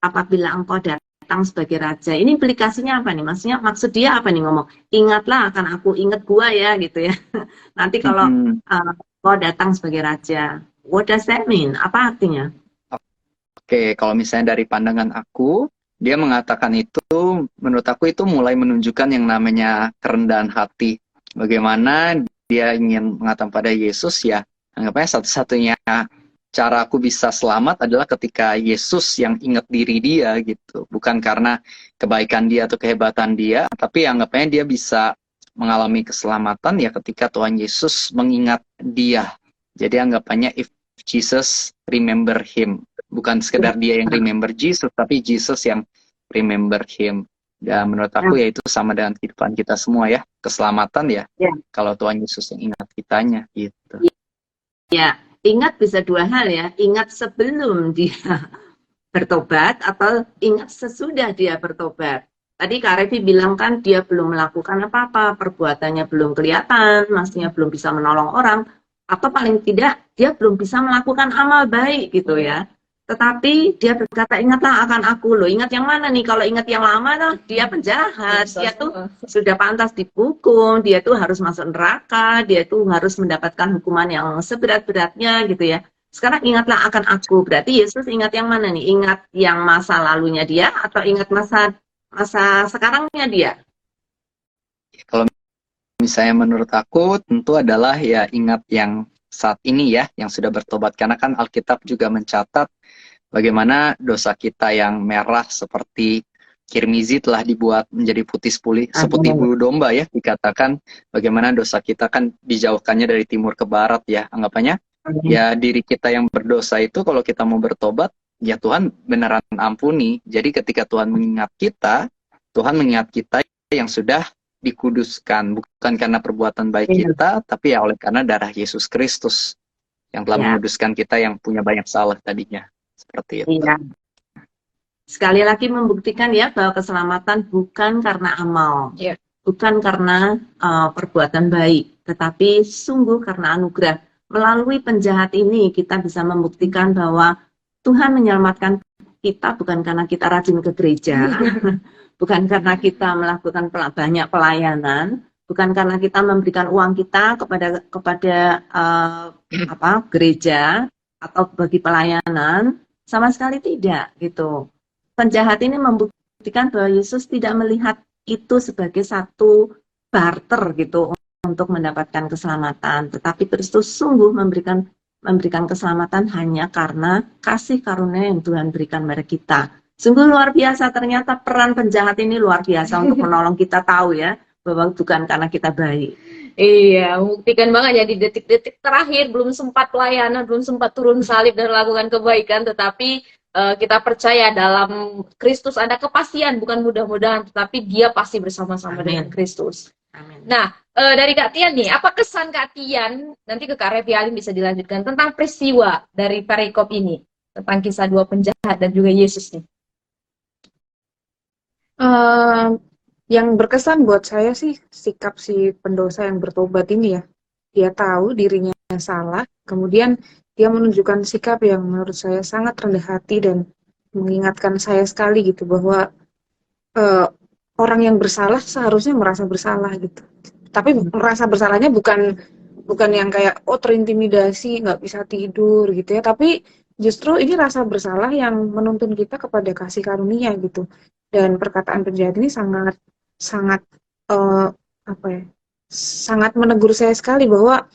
apabila engkau datang sebagai raja. Ini implikasinya apa nih? Maksudnya maksud dia apa nih ngomong? Ingatlah akan aku, ingat gua ya gitu ya. Nanti kalau kau datang sebagai raja. What does that mean? Apa artinya? Oke, kalau misalnya dari pandangan aku, dia mengatakan itu, menurut aku itu mulai menunjukkan yang namanya kerendahan hati. Bagaimana dia ingin mengatakan pada Yesus ya, anggapnya satu-satunya cara aku bisa selamat adalah ketika Yesus yang ingat diri dia gitu. Bukan karena kebaikan dia atau kehebatan dia, tapi anggapnya dia bisa mengalami keselamatan ya ketika Tuhan Yesus mengingat dia. Jadi anggapannya if Jesus remember him. Bukan sekedar dia yang remember Jesus, tapi Jesus yang remember him. Dan menurut Ya, aku ya itu sama dengan kehidupan kita semua ya. Keselamatan ya, ya, kalau Tuhan Yesus yang ingat kitanya gitu. ya. Ingat bisa dua hal ya. Ingat sebelum dia bertobat atau ingat sesudah dia bertobat. Tadi Kak Revi bilang kan dia belum melakukan apa-apa, perbuatannya belum kelihatan, maksudnya belum bisa menolong orang, atau paling tidak dia belum bisa melakukan amal baik gitu ya. Tetapi dia berkata, ingatlah akan aku loh. Ingat yang mana nih? Kalau ingat yang lama tuh dia penjahat, dia tuh sudah pantas dihukum, dia tuh harus masuk neraka, dia tuh harus mendapatkan hukuman yang seberat-beratnya gitu ya. Sekarang ingatlah akan aku. Berarti Yesus ingat yang mana nih? Ingat yang masa lalunya dia atau ingat masa masa sekarangnya dia? Kalau misalnya menurut aku tentu adalah ya ingat yang saat ini ya, yang sudah bertobat. Karena kan Alkitab juga mencatat bagaimana dosa kita yang merah seperti kirmizi telah dibuat menjadi putih seputih bulu domba ya. Dikatakan bagaimana dosa kita kan dijauhkannya dari timur ke barat ya. Anggapannya ya diri kita yang berdosa itu kalau kita mau bertobat, ya Tuhan beneran ampuni. Jadi ketika Tuhan mengingat kita, Tuhan mengingat kita yang sudah dikuduskan. Bukan karena perbuatan baik kita, tapi ya oleh karena darah Yesus Kristus yang telah menguduskan kita yang punya banyak salah tadinya. Seperti itu. Iya. Sekali lagi membuktikan ya bahwa keselamatan bukan karena amal, bukan karena perbuatan baik, tetapi sungguh karena anugerah. Melalui penjahat ini kita bisa membuktikan bahwa Tuhan menyelamatkan kita bukan karena kita rajin ke gereja, bukan karena kita melakukan banyak pelayanan, bukan karena kita memberikan uang kita kepada gereja atau bagi pelayanan, sama sekali tidak gitu. Penjahat ini membuktikan bahwa Yesus tidak melihat itu sebagai satu barter gitu untuk mendapatkan keselamatan, tetapi Kristus sungguh memberikan keselamatan hanya karena kasih karunia yang Tuhan berikan kepada kita. Sungguh luar biasa, ternyata peran penjahat ini luar biasa untuk menolong kita tahu ya bahwa bukan karena kita baik. Iya, membuktikan banget ya di detik-detik terakhir belum sempat pelayanan, belum sempat turun salib dan lakukan kebaikan, tetapi kita percaya dalam Kristus ada kepastian, bukan mudah-mudahan, tetapi dia pasti bersama-sama dengan Kristus. Amin. Nah, dari Kak Tian nih, apa kesan Kak Tian, nanti ke Kak Revi Alim bisa dilanjutkan, tentang peristiwa dari perikop ini, tentang kisah dua penjahat dan juga Yesus nih? Yang berkesan buat saya sih sikap si pendosa yang bertobat ini ya. Dia tahu dirinya salah, kemudian dia menunjukkan sikap yang menurut saya sangat rendah hati dan mengingatkan saya sekali gitu bahwa orang yang bersalah seharusnya merasa bersalah gitu. Tapi merasa bersalahnya bukan yang kayak terintimidasi, nggak bisa tidur gitu ya. Tapi justru ini rasa bersalah yang menuntun kita kepada kasih karunia gitu. Dan perkataan penjahat ini sangat sangat menegur saya sekali bahwa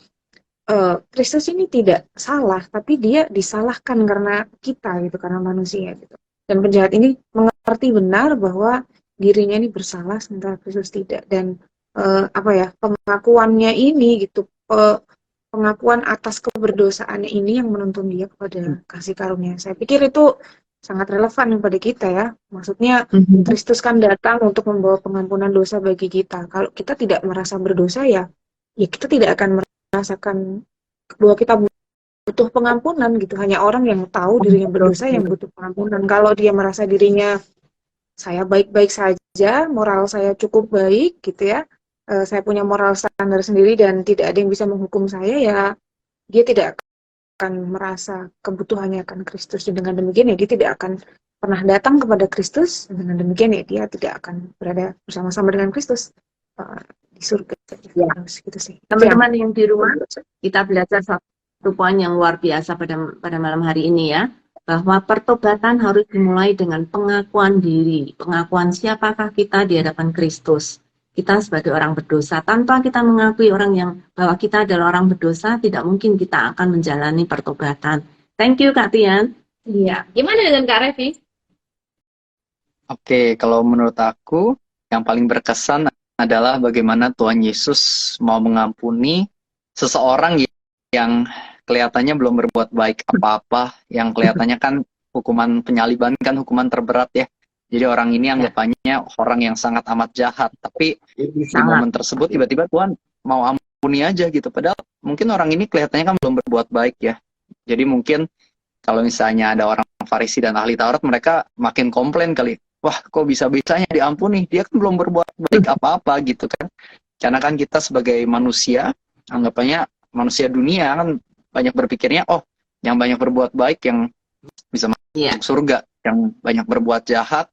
Kristus ini tidak salah, tapi dia disalahkan karena kita gitu, karena manusia gitu. Dan penjahat ini mengerti benar bahwa dirinya ini bersalah sementara Kristus tidak. Dan pengakuannya ini gitu, pengakuan atas keberdosaannya ini yang menuntun dia kepada kasih karunia. Saya pikir itu sangat relevan kepada kita ya. Maksudnya Kristus kan datang untuk membawa pengampunan dosa bagi kita. Kalau kita tidak merasa berdosa ya kita tidak akan merasakan bahwa kita butuh pengampunan gitu. Hanya orang yang tahu dirinya berdosa yang butuh pengampunan. Kalau dia merasa dirinya saya baik-baik saja, moral saya cukup baik gitu ya, saya punya moral standar sendiri dan tidak ada yang bisa menghukum saya, ya dia tidak akan merasa kebutuhannya akan Kristus. Dan dengan demikian ya dia tidak akan pernah datang kepada Kristus. Dengan demikian ya dia tidak akan berada bersama-sama dengan Kristus di surga. Ya. Gitu sih. Teman-teman yang di rumah, kita belajar satu poin yang luar biasa pada malam hari ini ya, bahwa pertobatan harus dimulai dengan pengakuan diri, pengakuan siapakah kita di hadapan Kristus. Kita sebagai orang berdosa, tanpa kita mengakui bahwa kita adalah orang berdosa, tidak mungkin kita akan menjalani pertobatan. Thank you Kak Tian. Iya. Gimana dengan Kak Revi? Oke, kalau menurut aku yang paling berkesan adalah bagaimana Tuhan Yesus mau mengampuni seseorang yang kelihatannya belum berbuat baik apa-apa, yang kelihatannya kan hukuman penyaliban kan hukuman terberat ya. Jadi orang ini Ya, anggapannya orang yang sangat amat jahat, tapi di sangat. momen tersebut tiba-tiba Tuhan mau ampuni aja gitu. Padahal mungkin orang ini kelihatannya kan belum berbuat baik ya. Jadi mungkin kalau misalnya ada orang Farisi dan ahli Taurat, mereka makin komplain kali. Wah, kok bisa-bisanya diampuni? Dia kan belum berbuat baik apa-apa gitu kan. Karena kan kita sebagai manusia, anggapannya manusia dunia kan banyak berpikirnya, oh, yang banyak berbuat baik yang bisa Iya. masuk surga, yang banyak berbuat jahat,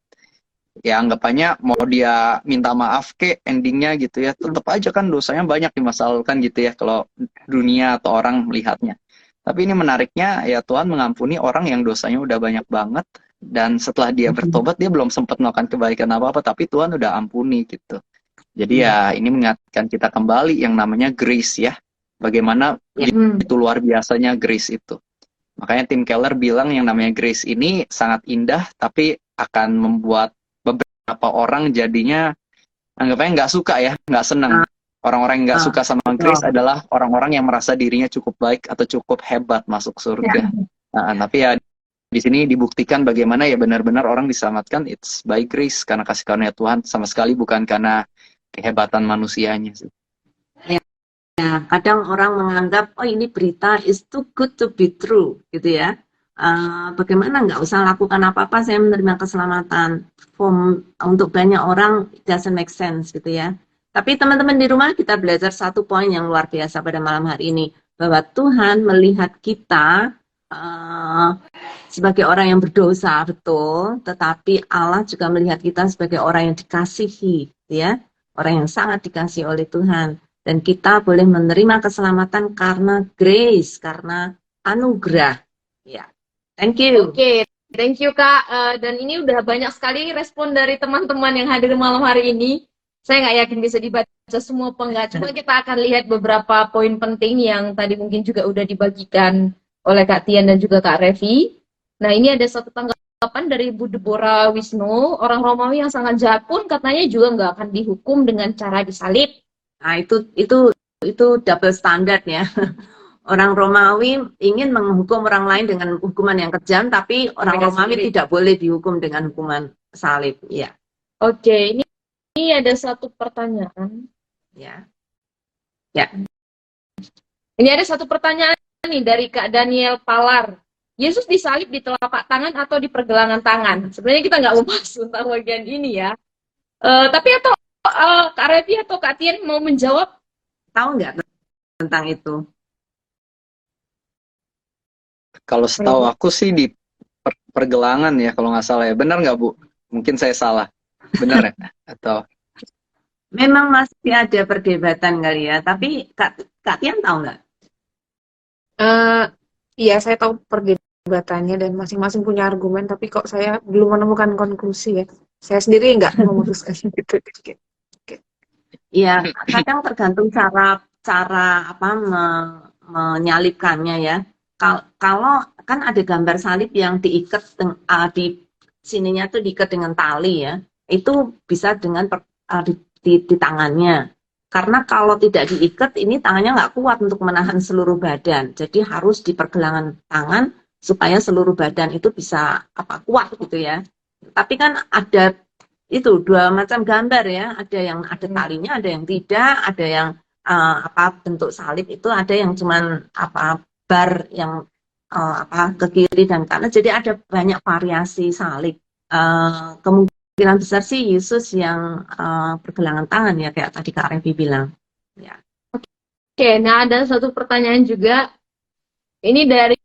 ya anggapannya mau dia minta maaf ke endingnya gitu ya, tetap aja kan dosanya banyak di masa lalu kan gitu ya, kalau dunia atau orang melihatnya. Tapi ini menariknya ya, Tuhan mengampuni orang yang dosanya udah banyak banget, dan setelah dia bertobat dia belum sempat melakukan kebaikan apa-apa, tapi Tuhan udah ampuni gitu. Jadi ya ini mengingatkan kita kembali yang namanya grace ya, bagaimana Ya. itu luar biasanya grace itu. Makanya Tim Keller bilang yang namanya grace ini sangat indah, tapi akan membuat beberapa orang jadinya anggapnya nggak suka ya, nggak senang. Ah, Orang-orang yang nggak ah, suka sama grace betul. adalah orang-orang yang merasa dirinya cukup baik atau cukup hebat masuk Ya. surga. Nah, tapi ya di sini dibuktikan bagaimana ya benar-benar orang diselamatkan it's by grace, karena kasih karunia Tuhan, sama sekali bukan karena kehebatan manusianya sih. Ya, kadang orang menganggap, oh ini berita is too good to be true, gitu ya. Bagaimana nggak usah lakukan apa-apa, saya menerima keselamatan. Untuk banyak orang, it doesn't make sense, gitu ya. Tapi teman-teman di rumah, kita belajar satu poin yang luar biasa pada malam hari ini. Bahwa Tuhan melihat kita uh, sebagai orang yang berdosa, betul. Tetapi Allah juga melihat kita sebagai orang yang dikasihi, gitu ya. Orang yang sangat dikasihi oleh Tuhan. Dan kita boleh menerima keselamatan karena grace, karena anugerah. Ya, thank you. Oke, thank you Kak. Dan ini udah banyak sekali respon dari teman-teman yang hadir malam hari ini. Saya nggak yakin bisa dibaca semua apa enggak. Cuma kita akan lihat beberapa poin penting yang tadi mungkin juga udah dibagikan oleh Kak Tian dan juga Kak Revi. Nah, ini ada satu tanggapan dari Bu Deborah Wisnu. Orang Romawi yang sangat jahat pun katanya juga nggak akan dihukum dengan cara disalib. Nah, itu double standard ya. Orang Romawi ingin menghukum orang lain dengan hukuman yang kejam, tapi orang Mereka Romawi sendiri. tidak boleh dihukum dengan hukuman salib. Ya, Oke, ini ada satu pertanyaan. ya, ya. Ini ada satu pertanyaan nih dari Kak Daniel Palar. Yesus disalib di telapak tangan atau di pergelangan tangan? Sebenarnya kita nggak mau bahas tentang bagian ini ya. Tapi atau Kak Revi atau Kak Tian mau menjawab? Tahu nggak tentang itu? Kalau setahu aku sih di pergelangan ya, kalau nggak salah ya. Benar nggak Bu? Mungkin saya salah. Benar ya? Atau Memang masih ada perdebatan kali ya, tapi Kak Tian tahu nggak? Iya, saya tahu perdebatannya dan masing-masing punya argumen, tapi kok saya belum menemukan konklusi ya. Saya sendiri nggak memutuskan gitu. Iya, kadang tergantung cara apa menyalibkannya ya. Kalau kan ada gambar salib yang diikat di sininya tuh diikat dengan tali ya, itu bisa dengan di tangannya. Karena kalau tidak diikat, ini tangannya nggak kuat untuk menahan seluruh badan. Jadi harus di pergelangan tangan supaya seluruh badan itu bisa kuat gitu ya. Tapi kan ada itu dua macam gambar ya, ada yang ada talinya, ada yang tidak, ada yang bentuk salib itu, ada yang cuman bar yang ke kiri dan kanan, jadi ada banyak variasi salib. Kemungkinan besar sih Yesus yang pergelangan tangan ya, kayak tadi Kak Revi bilang ya. Oke, nah ada satu pertanyaan juga. Ini dari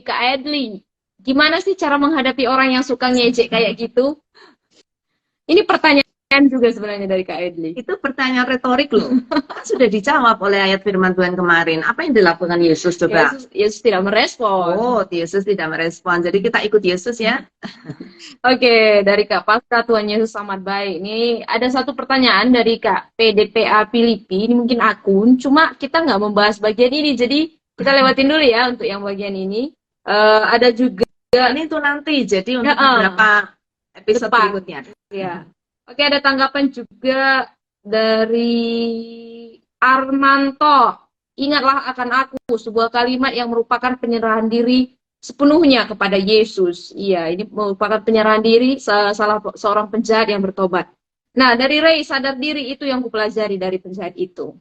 Kak Edli. Gimana sih cara menghadapi orang yang suka ngejek kayak gitu? Ini pertanyaan juga sebenarnya dari Kak Edli. Itu pertanyaan retorik loh. Sudah dijawab oleh ayat firman Tuhan kemarin. Apa yang dilakukan Yesus coba? Yesus tidak merespon. Oh, Yesus tidak merespon. Jadi kita ikut Yesus ya. Oke, dari Kak Pasca, Tuhan Yesus amat baik. Ini ada satu pertanyaan dari Kak PDPA Filipi. Ini mungkin akun, cuma kita nggak membahas bagian ini. Jadi kita lewatin dulu ya untuk yang bagian ini. Ada juga ini tuh nanti. Jadi untuk beberapa episode berikutnya. Ya. Oke, ada tanggapan juga dari Armanto. Ingatlah akan aku, sebuah kalimat yang merupakan penyerahan diri sepenuhnya kepada Yesus. Iya, ini merupakan penyerahan diri salah seorang penjahat yang bertobat. Nah, dari Ray, sadar diri itu yang kupelajari dari penjahat itu.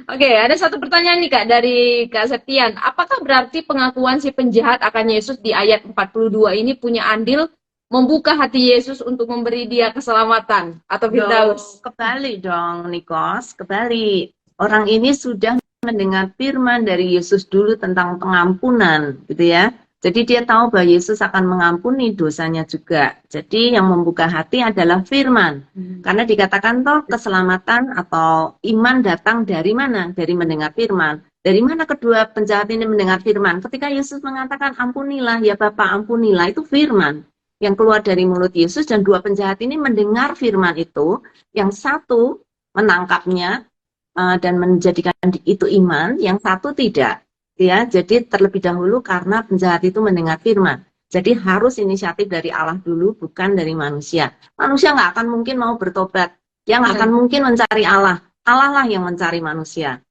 Oke, ada satu pertanyaan nih Kak dari Kak Septian. Apakah berarti pengakuan si penjahat akan Yesus di ayat 42 ini punya andil membuka hati Yesus untuk memberi dia keselamatan atau firdaus? Kebalik dong, Nikos. Kebalik. Orang ini sudah mendengar firman dari Yesus dulu tentang pengampunan, gitu ya. Jadi dia tahu bahwa Yesus akan mengampuni dosanya juga. Jadi yang membuka hati adalah firman. Karena dikatakan toh keselamatan atau iman datang dari mana? Dari mendengar firman. Dari mana kedua penjahat ini mendengar firman? Ketika Yesus mengatakan ampunilah, ya Bapa ampunilah, itu firman yang keluar dari mulut Yesus, dan dua penjahat ini mendengar firman itu. Yang satu menangkapnya dan menjadikan itu iman, yang satu tidak. Ya, jadi terlebih dahulu karena penjahat itu mendengar firman. Jadi harus inisiatif dari Allah dulu, bukan dari manusia. Manusia nggak akan mungkin mau bertobat. Dia nggak akan mungkin mencari Allah. Allah lah yang mencari manusia.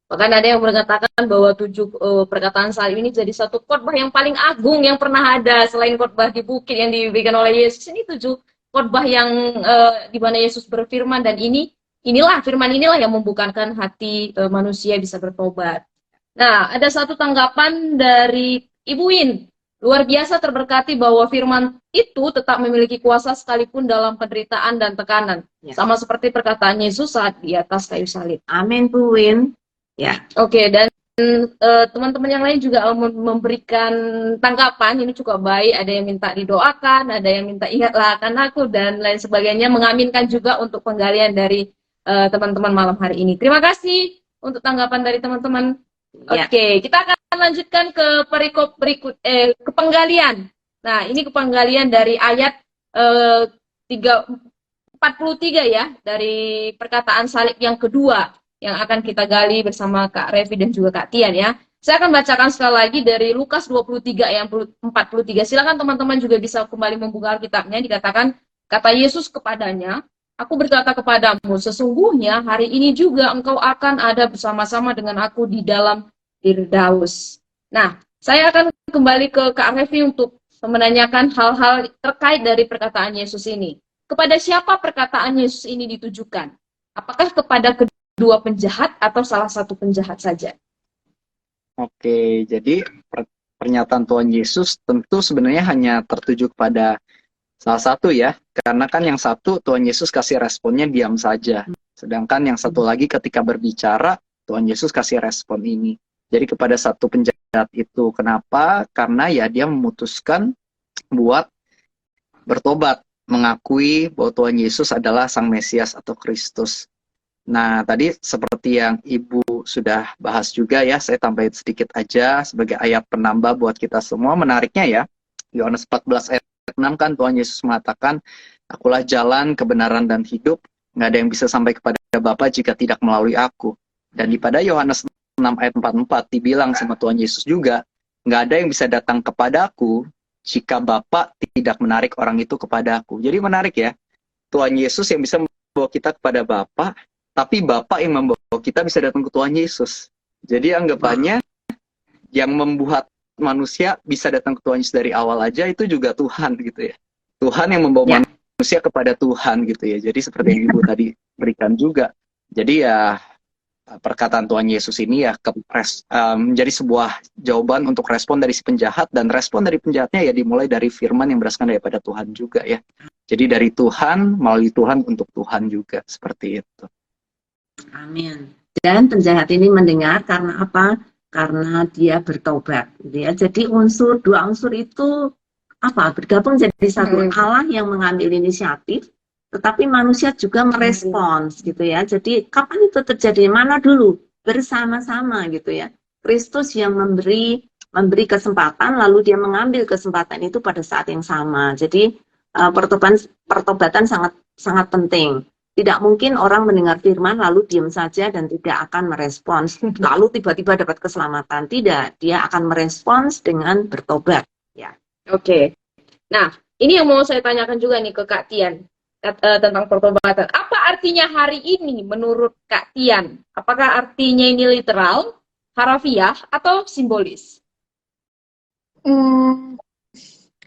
Bahkan ada yang mengatakan bahwa 7 perkataan salib ini jadi satu khotbah yang paling agung yang pernah ada selain khotbah di bukit yang diberikan oleh Yesus. Ini 7 khotbah yang di mana Yesus berfirman, dan inilah firman inilah yang membukakan hati manusia bisa bertobat. Nah, ada satu tanggapan dari Ibu Win. Luar biasa terberkati bahwa firman itu tetap memiliki kuasa sekalipun dalam penderitaan dan tekanan. Ya. Sama seperti perkataan Yesus saat di atas kayu salib. Amin, Bu Win. Ya. Oke, dan teman-teman yang lain juga memberikan tanggapan. Ini cukup baik. Ada yang minta didoakan, ada yang minta ingatlah akan aku, dan lain sebagainya. Mengaminkan juga untuk penggalian dari teman-teman malam hari ini. Terima kasih untuk tanggapan dari teman-teman. Oke, kita akan lanjutkan ke perikop berikut, ke penggalian. Nah, ini ke penggalian dari ayat 43 ya, dari perkataan salib yang kedua yang akan kita gali bersama Kak Revi dan juga Kak Tian ya. Saya akan bacakan sekali lagi dari Lukas 23 ayat 43. Silakan teman-teman juga bisa kembali membuka Alkitabnya. Dikatakan, kata Yesus kepadanya, aku berkata kepadamu, sesungguhnya hari ini juga engkau akan ada bersama-sama dengan aku di dalam firdaus. Nah, saya akan kembali ke Kak Revi untuk menanyakan hal-hal terkait dari perkataan Yesus ini. Kepada siapa perkataan Yesus ini ditujukan? Apakah kepada kedua penjahat atau salah satu penjahat saja? Oke, jadi pernyataan Tuhan Yesus tentu sebenarnya hanya tertuju kepada salah satu ya, karena kan yang satu Tuhan Yesus kasih responnya diam saja. Sedangkan yang satu lagi ketika berbicara, Tuhan Yesus kasih respon ini. Jadi kepada satu penjahat itu, kenapa? Karena ya dia memutuskan buat bertobat, mengakui bahwa Tuhan Yesus adalah Sang Mesias atau Kristus. Nah, tadi seperti yang Ibu sudah bahas juga ya, saya tambahin sedikit aja sebagai ayat penambah buat kita semua. Menariknya ya, Yohanes 14 ayat 6 kan Tuhan Yesus mengatakan, akulah jalan, kebenaran, dan hidup. Nggak ada yang bisa sampai kepada Bapa jika tidak melalui aku. Dan di pada Yohanes 6 ayat 44 dibilang sama Tuhan Yesus juga, nggak ada yang bisa datang kepada aku jika Bapa tidak menarik orang itu kepada aku. Jadi menarik ya, Tuhan Yesus yang bisa membawa kita kepada Bapa, tapi Bapa yang membawa kita bisa datang ke Tuhan Yesus. Jadi anggapannya yang membuat manusia bisa datang ke Tuhan Yesus dari awal aja itu juga Tuhan gitu ya. Tuhan yang membawa manusia kepada Tuhan gitu ya. Jadi seperti yang Ibu tadi berikan juga. Jadi ya perkataan Tuhan Yesus ini ya menjadi sebuah jawaban untuk respon dari si penjahat, dan respon dari penjahatnya ya dimulai dari firman yang berasal daripada Tuhan juga ya. Jadi dari Tuhan, melalui Tuhan, untuk Tuhan juga, seperti itu. Amin. Dan penjahat ini mendengar karena apa? Karena dia bertobat. Ya. Jadi dua unsur itu bergabung jadi satu. Allah yang mengambil inisiatif, tetapi manusia juga merespons gitu ya. Jadi kapan itu terjadi? Mana dulu? Bersama-sama gitu ya. Kristus yang memberi kesempatan, lalu dia mengambil kesempatan itu pada saat yang sama. Jadi pertobatan sangat sangat penting. Tidak mungkin orang mendengar firman lalu diam saja dan tidak akan merespons. Lalu tiba-tiba dapat keselamatan. Tidak, dia akan merespons dengan bertobat. Ya. Oke. Nah, ini yang mau saya tanyakan juga nih ke Kak Tian tentang pertobatan. Apa artinya hari ini menurut Kak Tian? Apakah artinya ini literal, harafiah, atau simbolis? Hmm,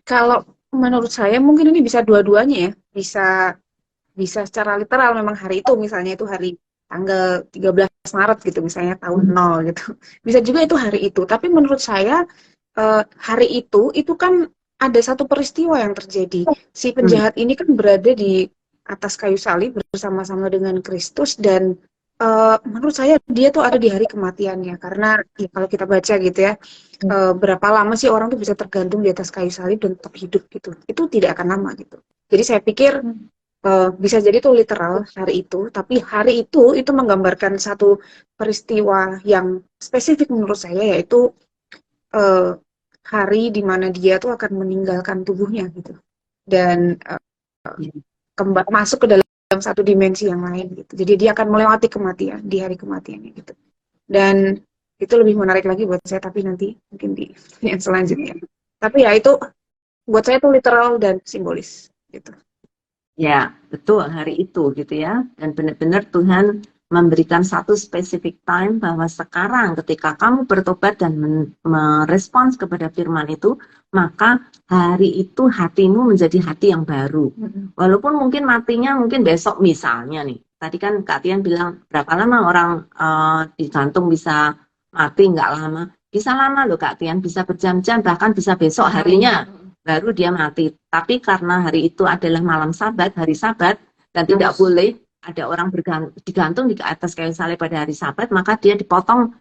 kalau menurut saya mungkin ini bisa dua-duanya ya. Bisa secara literal memang hari itu, misalnya itu hari tanggal 13 Maret gitu, misalnya tahun nol gitu. Bisa juga itu hari itu. Tapi menurut saya hari itu kan ada satu peristiwa yang terjadi. Si penjahat ini kan berada di atas kayu salib bersama-sama dengan Kristus, dan menurut saya dia tuh ada di hari kematiannya, karena ya, kalau kita baca gitu ya, berapa lama sih orang tuh bisa tergantung di atas kayu salib dan tetap hidup gitu. Itu tidak akan lama gitu. Jadi saya pikir bisa jadi itu literal hari itu, tapi hari itu menggambarkan satu peristiwa yang spesifik menurut saya, yaitu uh, hari di mana dia tuh akan meninggalkan tubuhnya gitu, dan masuk ke dalam satu dimensi yang lain gitu. Jadi dia akan melewati kematian di hari kematiannya gitu. Dan itu lebih menarik lagi buat saya, tapi nanti mungkin di yang selanjutnya. Tapi ya itu buat saya itu literal dan simbolis gitu. Ya, betul hari itu gitu ya. Dan benar-benar Tuhan memberikan satu specific time bahwa sekarang ketika kamu bertobat dan merespons kepada firman itu, maka hari itu hatimu menjadi hati yang baru. Walaupun mungkin matinya mungkin besok misalnya nih. Tadi kan Kak Tian bilang berapa lama orang digantung bisa mati, nggak lama. Bisa lama loh Kak Tian, bisa berjam-jam, bahkan bisa besok harinya baru dia mati. Tapi karena hari itu adalah malam Sabat, hari Sabat, dan tidak boleh ada orang digantung di atas kayu salib pada hari Sabat, maka dia dipotong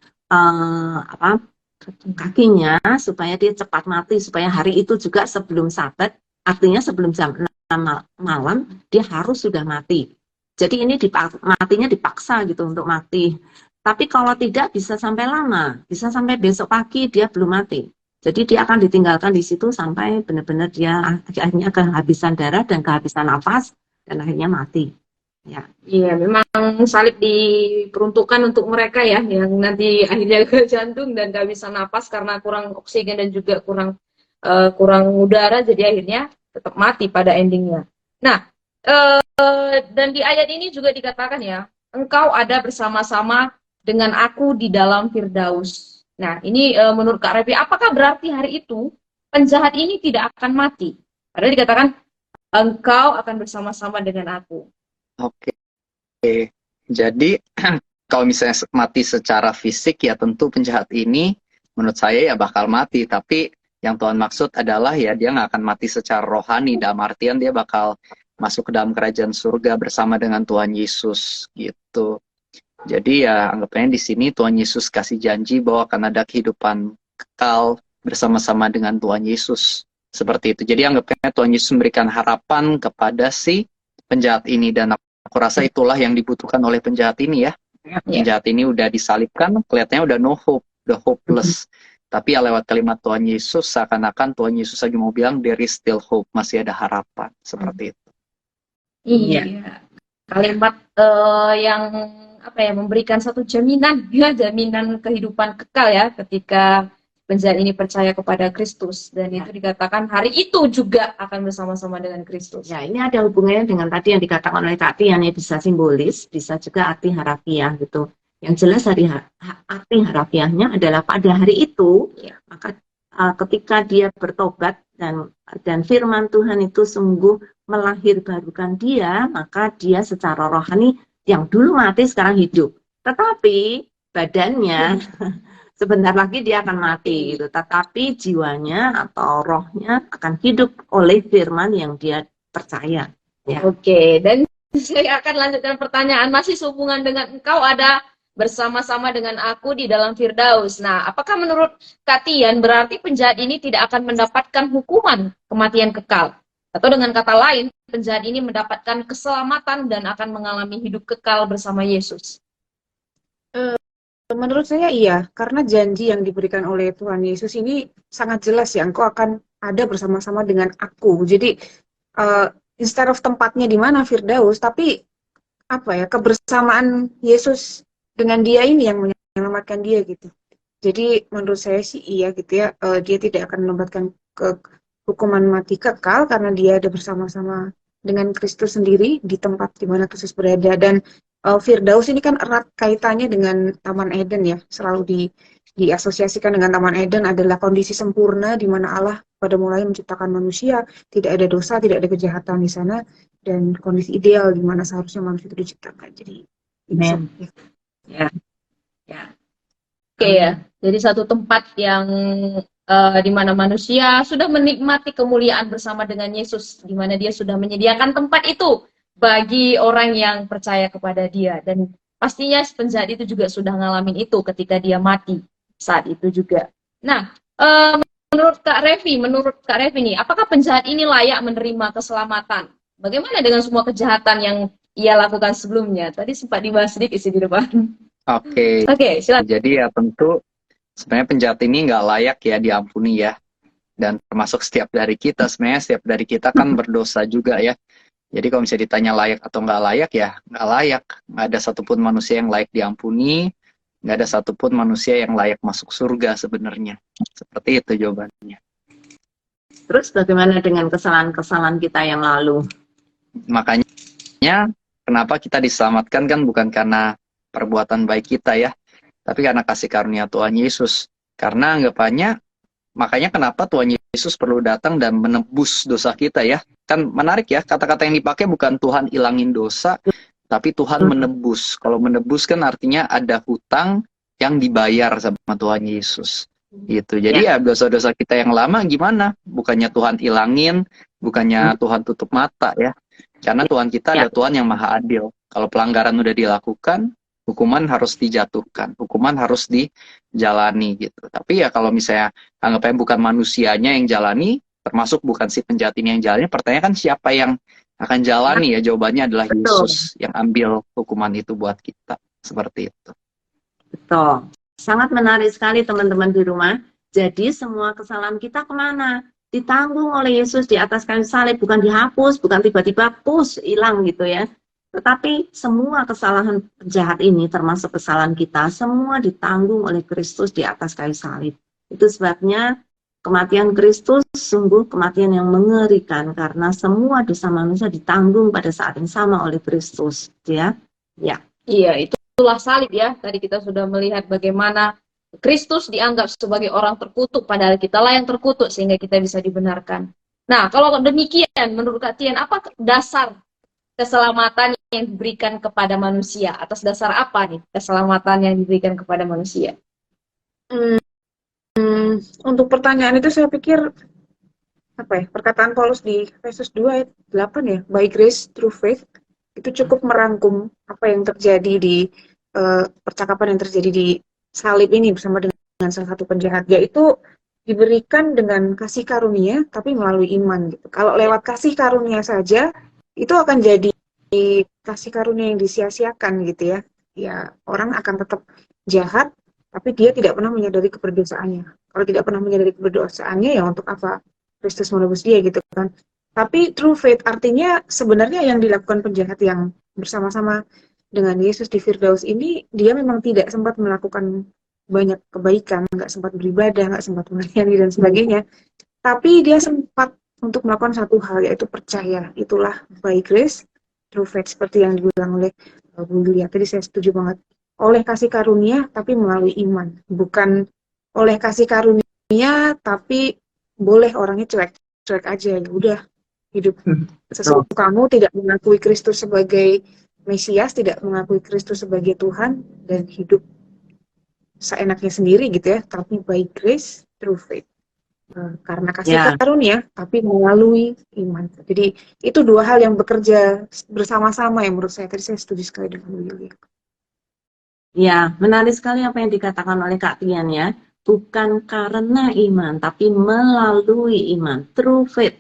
kakinya supaya dia cepat mati, supaya hari itu juga sebelum Sabat, artinya sebelum jam 6 malam dia harus sudah mati. Jadi ini matinya dipaksa gitu untuk mati. Tapi kalau tidak bisa sampai lama, bisa sampai besok pagi dia belum mati. Jadi dia akan ditinggalkan di situ sampai benar-benar dia akhirnya kehabisan darah dan kehabisan nafas dan akhirnya mati. Ya. Iya, memang salib diperuntukkan untuk mereka ya, yang nanti akhirnya ke jantung dan gak bisa napas karena kurang oksigen dan juga kurang udara, jadi akhirnya tetap mati pada endingnya. Nah, dan di ayat ini juga dikatakan ya, engkau ada bersama-sama dengan aku di dalam Firdaus. Nah, ini menurut Kak Revi, apakah berarti hari itu penjahat ini tidak akan mati? Padahal dikatakan engkau akan bersama-sama dengan aku. Oke. Jadi kalau misalnya mati secara fisik ya tentu penjahat ini menurut saya ya bakal mati. Tapi yang Tuhan maksud adalah ya dia nggak akan mati secara rohani. Dalam artian dia bakal masuk ke dalam kerajaan surga bersama dengan Tuhan Yesus gitu. Jadi ya anggapnya di sini Tuhan Yesus kasih janji bahwa akan ada kehidupan kekal bersama-sama dengan Tuhan Yesus. Seperti itu. Jadi anggapnya Tuhan Yesus memberikan harapan kepada si penjahat ini, dan aku rasa itulah yang dibutuhkan oleh penjahat ini ya. Penjahat ini udah disalibkan, kelihatannya udah no hope, udah hopeless. Tapi ya lewat kalimat Tuhan Yesus, seakan-akan Tuhan Yesus lagi mau bilang there is still hope, masih ada harapan. Seperti itu. Iya. Kalimat yang memberikan satu jaminan, ya, jaminan kehidupan kekal ya ketika penjahat ini percaya kepada Kristus, dan itu dikatakan hari itu juga akan bersama-sama dengan Kristus. Ya, ini ada hubungannya dengan tadi yang dikatakan oleh Kak Tian, ya, bisa simbolis, bisa juga arti harafiah gitu. Yang jelas arti harafiahnya adalah pada hari itu, maka ketika dia bertobat dan firman Tuhan itu sungguh melahirbarukan dia, maka dia secara rohani yang dulu mati sekarang hidup. Tetapi badannya sebentar lagi dia akan mati gitu. Tetapi jiwanya atau rohnya akan hidup oleh firman yang dia percaya. Ya. Oke, dan saya akan lanjutkan pertanyaan, masih sehubungan dengan engkau ada bersama-sama dengan aku di dalam Firdaus. Nah, apakah menurut Kak Tian berarti penjahat ini tidak akan mendapatkan hukuman kematian kekal? Atau dengan kata lain, penjahat ini mendapatkan keselamatan dan akan mengalami hidup kekal bersama Yesus? Menurut saya iya, karena janji yang diberikan oleh Tuhan Yesus ini sangat jelas ya, engkau akan ada bersama-sama dengan aku. Jadi instead of tempatnya di mana Firdaus, tapi kebersamaan Yesus dengan dia ini yang menyelamatkan dia gitu. Jadi menurut saya sih iya gitu ya, dia tidak akan mendapatkan hukuman mati kekal karena dia ada bersama-sama dengan Kristus sendiri di tempat di mana Kristus berada. Dan Firdaus ini kan erat kaitannya dengan Taman Eden ya, selalu diasosiasikan dengan Taman Eden adalah kondisi sempurna di mana Allah pada mulanya menciptakan manusia, tidak ada dosa, tidak ada kejahatan di sana, dan kondisi ideal di mana seharusnya manusia itu diciptakan. Jadi bisa Amen. Ya, ya. Oke ya. Jadi satu tempat yang di mana manusia sudah menikmati kemuliaan bersama dengan Yesus, di mana dia sudah menyediakan tempat itu bagi orang yang percaya kepada dia. Dan pastinya penjahat itu juga sudah ngalamin itu ketika dia mati saat itu juga. Nah, menurut Kak Revi nih, apakah penjahat ini layak menerima keselamatan? Bagaimana dengan semua kejahatan yang ia lakukan sebelumnya? Tadi sempat dibahas sedikit sih di depan. Oke, Oke, silakan. jadi ya tentu sebenarnya penjahat ini nggak layak ya diampuni ya. Dan termasuk setiap dari kita, sebenarnya setiap dari kita kan berdosa juga ya. Jadi kalau misalnya ditanya layak atau nggak layak ya nggak layak. Nggak ada satupun manusia yang layak diampuni, nggak ada satupun manusia yang layak masuk surga sebenarnya. Seperti itu jawabannya. Terus bagaimana dengan kesalahan-kesalahan kita yang lalu? Makanya kenapa kita diselamatkan kan bukan karena perbuatan baik kita ya, tapi karena kasih karunia Tuhan Yesus. Karena anggapannya, makanya kenapa Tuhan Yesus perlu datang dan menebus dosa kita ya. Kan menarik ya, kata-kata yang dipakai bukan Tuhan ilangin dosa, tapi Tuhan menebus. Kalau menebus kan artinya ada hutang yang dibayar sama Tuhan Yesus. Gitu. Jadi ya dosa-dosa kita yang lama gimana? Bukannya Tuhan ilangin, bukannya Tuhan tutup mata ya. Karena Tuhan kita ada Tuhan yang maha adil. Kalau pelanggaran udah dilakukan, hukuman harus dijatuhkan, hukuman harus dijalani gitu. Tapi ya kalau misalnya anggapnya bukan manusianya yang jalani, termasuk bukan si penjahat ini yang jalani, pertanyaan kan siapa yang akan jalani ya? Jawabannya adalah Yesus yang ambil hukuman itu buat kita. Seperti itu. Betul. Sangat menarik sekali teman-teman di rumah. Jadi semua kesalahan kita kemana? Ditanggung oleh Yesus di atas kayu salib, bukan dihapus, bukan tiba-tiba push, hilang gitu ya. Tetapi semua kesalahan penjahat ini, termasuk kesalahan kita, semua ditanggung oleh Kristus di atas kayu salib. Itu sebabnya kematian Kristus sungguh kematian yang mengerikan, karena semua dosa manusia ditanggung pada saat yang sama oleh Kristus. Ya, ya. Iya, itulah salib ya. Tadi kita sudah melihat bagaimana Kristus dianggap sebagai orang terkutuk, padahal kitalah yang terkutuk sehingga kita bisa dibenarkan. Nah, kalau demikian, menurut Kak Tian, apa dasar keselamatan yang diberikan kepada manusia? Atas dasar apa nih keselamatan yang diberikan kepada manusia? Untuk pertanyaan itu saya pikir perkataan Paulus di Efesus 2 ayat 8 ya, by grace through faith, itu cukup merangkum apa yang terjadi di percakapan yang terjadi di salib ini bersama dengan salah satu penjahat, yaitu diberikan dengan kasih karunia tapi melalui iman gitu. Kalau lewat kasih karunia saja itu akan jadi kasih karunia yang disia-siakan gitu ya. Ya, orang akan tetap jahat tapi dia tidak pernah menyadari keberdosaannya. Kalau tidak pernah menyadari keberdosaannya, ya untuk apa Kristus menebus dia gitu kan. Tapi true faith artinya sebenarnya yang dilakukan penjahat yang bersama-sama dengan Yesus di Firdaus ini, dia memang tidak sempat melakukan banyak kebaikan, nggak sempat beribadah, nggak sempat melayani dan sebagainya. Tapi dia sempat untuk melakukan satu hal, yaitu percaya. Itulah by grace through faith, seperti yang dibilang oleh Bu Yulia. Tadi saya setuju banget. Oleh kasih karunia, tapi melalui iman. Bukan oleh kasih karunia, tapi boleh orangnya cuek aja. Ya udah, hidup sesuatu kamu tidak mengakui Kristus sebagai Mesias, tidak mengakui Kristus sebagai Tuhan, dan hidup seenaknya sendiri gitu ya, tapi by grace through faith. Karena kasih karunia, tapi melalui iman. Jadi itu dua hal yang bekerja bersama-sama yang menurut saya. Tadi saya setuju sekali dengan Bu Yulia. Ya, menarik sekali apa yang dikatakan oleh Kak Tian ya. Bukan karena iman, tapi melalui iman, through faith.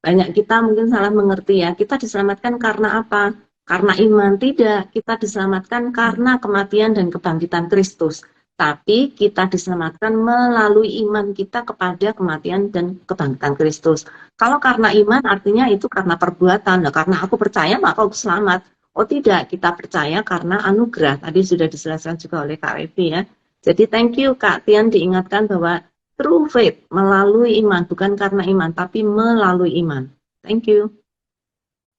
Banyak kita mungkin salah mengerti ya, kita diselamatkan karena apa? Karena iman. Tidak, kita diselamatkan karena kematian dan kebangkitan Kristus. Tapi kita diselamatkan melalui iman kita kepada kematian dan kebangkitan Kristus. Kalau karena iman artinya itu karena perbuatan. Nah, karena aku percaya maka aku selamat. Oh tidak, kita percaya karena anugerah. Tadi sudah dijelaskan juga oleh Kak Revi ya. Jadi thank you Kak Tian diingatkan bahwa true faith melalui iman, bukan karena iman, tapi melalui iman. Thank you.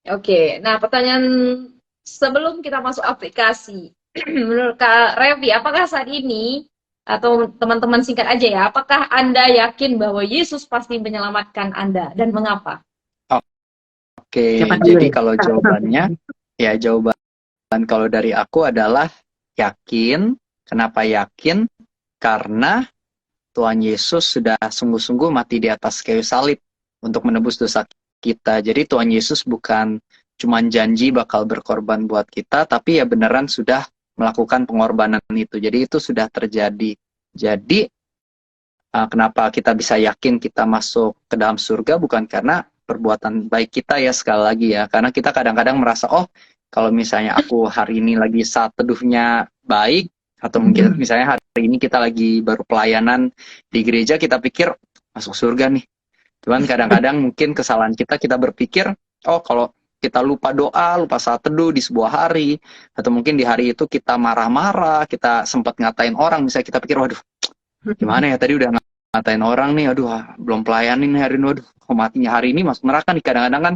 Oke, nah pertanyaan sebelum kita masuk aplikasi, menurut Kak Revi, apakah saat ini atau teman-teman singkat aja ya, apakah Anda yakin bahwa Yesus pasti menyelamatkan Anda dan mengapa? Oke, Siapa dulu jadi ya? kalau jawabannya, ya jawaban kalau dari aku adalah yakin. Kenapa yakin? Karena Tuhan Yesus sudah sungguh-sungguh mati di atas kayu salib untuk menebus dosa kita. Jadi Tuhan Yesus bukan cuma janji bakal berkorban buat kita, tapi ya beneran sudah melakukan pengorbanan itu. Jadi itu sudah terjadi. Jadi kenapa kita bisa yakin kita masuk ke dalam surga bukan karena perbuatan baik kita ya, sekali lagi ya. Karena kita kadang-kadang merasa, oh kalau misalnya aku hari ini lagi saat teduhnya baik, atau mungkin misalnya hari ini kita lagi baru pelayanan di gereja, kita pikir masuk surga nih. Cuman kadang-kadang mungkin kesalahan kita berpikir, oh kalau kita lupa doa, lupa saat teduh di sebuah hari, atau mungkin di hari itu kita marah-marah, kita sempat ngatain orang, misalnya kita pikir, waduh, gimana ya tadi udah ngatain orang nih, aduh belum pelayanin hari ini, waduh kok matinya hari ini masuk neraka nih. Kadang-kadang kan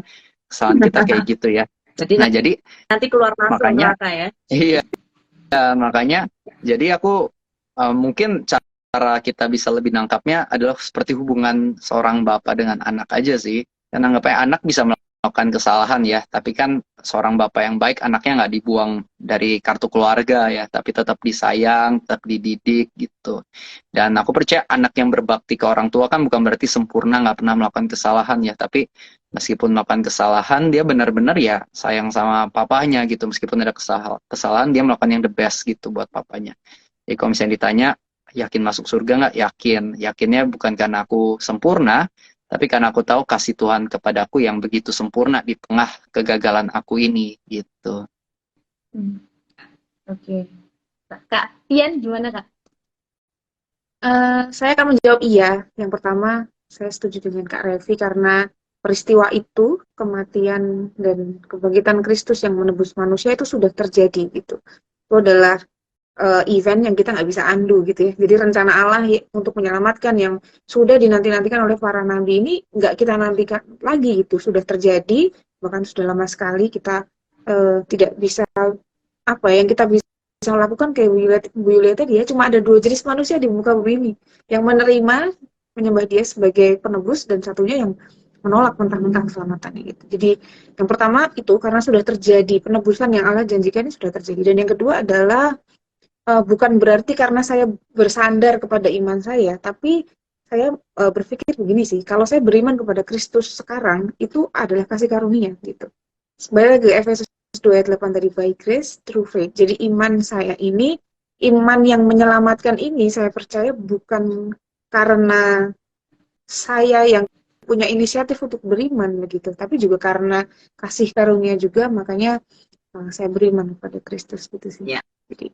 kesalahan kita kayak gitu ya. Jadi Nah jadi nanti keluar masuk makanya, neraka ya. iya, makanya jadi aku mungkin cara kita bisa lebih nangkapnya adalah seperti hubungan seorang bapak dengan anak aja sih. Dan anggapnya anak bisa melakukan kesalahan ya, tapi kan seorang bapak yang baik, anaknya nggak dibuang dari kartu keluarga ya, tapi tetap disayang, tetap dididik gitu. Dan aku percaya anak yang berbakti ke orang tua kan bukan berarti sempurna, nggak pernah melakukan kesalahan ya, tapi meskipun melakukan kesalahan, dia benar-benar ya sayang sama papanya gitu. Meskipun ada kesalahan, dia melakukan yang the best gitu buat papanya. Jadi kalau misalnya ditanya, yakin masuk surga nggak? Yakin. Yakinnya bukan karena aku sempurna, tapi karena aku tahu kasih Tuhan kepadaku yang begitu sempurna di tengah kegagalan aku ini gitu. Oke. Kak Tian gimana Kak? Saya akan menjawab iya. Yang pertama, saya setuju dengan Kak Revi karena peristiwa itu, kematian dan kebangkitan Kristus yang menebus manusia itu sudah terjadi gitu. Itu adalah event yang kita nggak bisa undo gitu ya. Jadi rencana Allah untuk menyelamatkan yang sudah dinanti-nantikan oleh para nabi ini nggak kita nantikan lagi gitu. Sudah terjadi, bahkan sudah lama sekali kita tidak bisa apa yang kita bisa lakukan kayak Bu Yulia tadi ya, cuma ada dua jenis manusia di muka bumi ini, yang menerima menyembah dia sebagai penebus dan satunya yang menolak mentah-mentah keselamatannya gitu. Jadi yang pertama itu karena sudah terjadi penebusan yang Allah janjikan ini sudah terjadi, dan yang kedua adalah bukan berarti karena saya bersandar kepada iman saya, tapi saya berpikir begini sih, kalau saya beriman kepada Kristus sekarang itu adalah kasih karunia gitu. Sebenarnya ke Efesus 2 ayat 8 tadi, by grace through faith. Jadi iman saya ini, iman yang menyelamatkan ini, saya percaya bukan karena saya yang punya inisiatif untuk beriman begitu, tapi juga karena kasih karunia juga, makanya saya beriman kepada Kristus gitu sih. Ya. Jadi,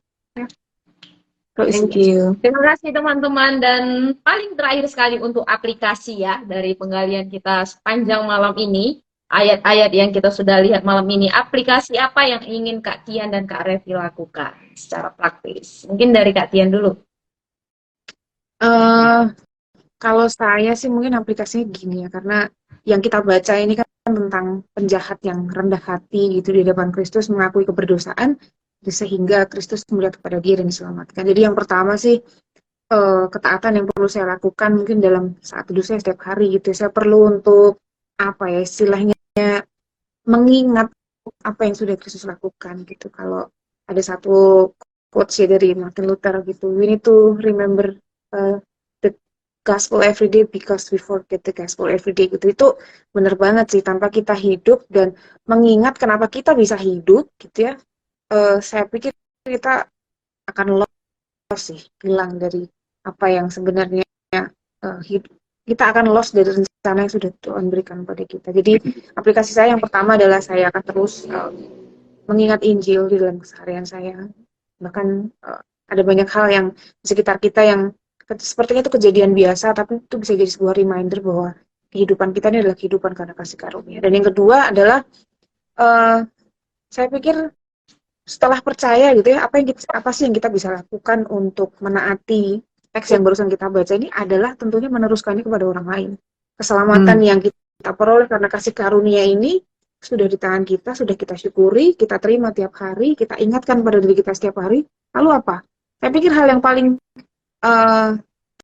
Thank you. Terima kasih teman-teman, dan paling terakhir sekali untuk aplikasi ya dari penggalian kita sepanjang malam ini, ayat-ayat yang kita sudah lihat malam ini, aplikasi apa yang ingin Kak Tian dan Kak Revi lakukan secara praktis? Mungkin dari Kak Tian dulu. Kalau saya sih mungkin aplikasinya gini ya, karena yang kita baca ini kan tentang penjahat yang rendah hati gitu di depan Kristus, mengakui keberdosaan, sehingga Kristus melihat kepada dia dan diselamatkan. Jadi yang pertama sih ketaatan yang perlu saya lakukan mungkin dalam saat teduh saya setiap hari gitu. Saya perlu untuk apa ya istilahnya, mengingat apa yang sudah Kristus lakukan gitu. Kalau ada satu quotes ya dari Martin Luther gitu, we need to remember the gospel every day because we forget the gospel every day gitu. Itu benar banget sih, tanpa kita hidup dan mengingat kenapa kita bisa hidup gitu ya, saya pikir kita akan lost sih, hilang dari apa yang sebenarnya kita akan lost dari rencana yang sudah Tuhan berikan pada kita. Jadi aplikasi saya yang pertama adalah saya akan terus mengingat Injil di dalam keseharian saya. Bahkan ada banyak hal yang di sekitar kita yang sepertinya itu kejadian biasa, tapi itu bisa jadi sebuah reminder bahwa kehidupan kita ini adalah kehidupan karena kasih karunia. Dan yang kedua adalah saya pikir setelah percaya gitu ya, apa sih yang kita bisa lakukan untuk menaati teks yang barusan kita baca ini adalah tentunya meneruskannya kepada orang lain. Keselamatan yang kita peroleh karena kasih karunia ini sudah di tangan kita, sudah kita syukuri, kita terima tiap hari, kita ingatkan pada diri kita setiap hari. Lalu apa? Saya pikir hal yang paling eh,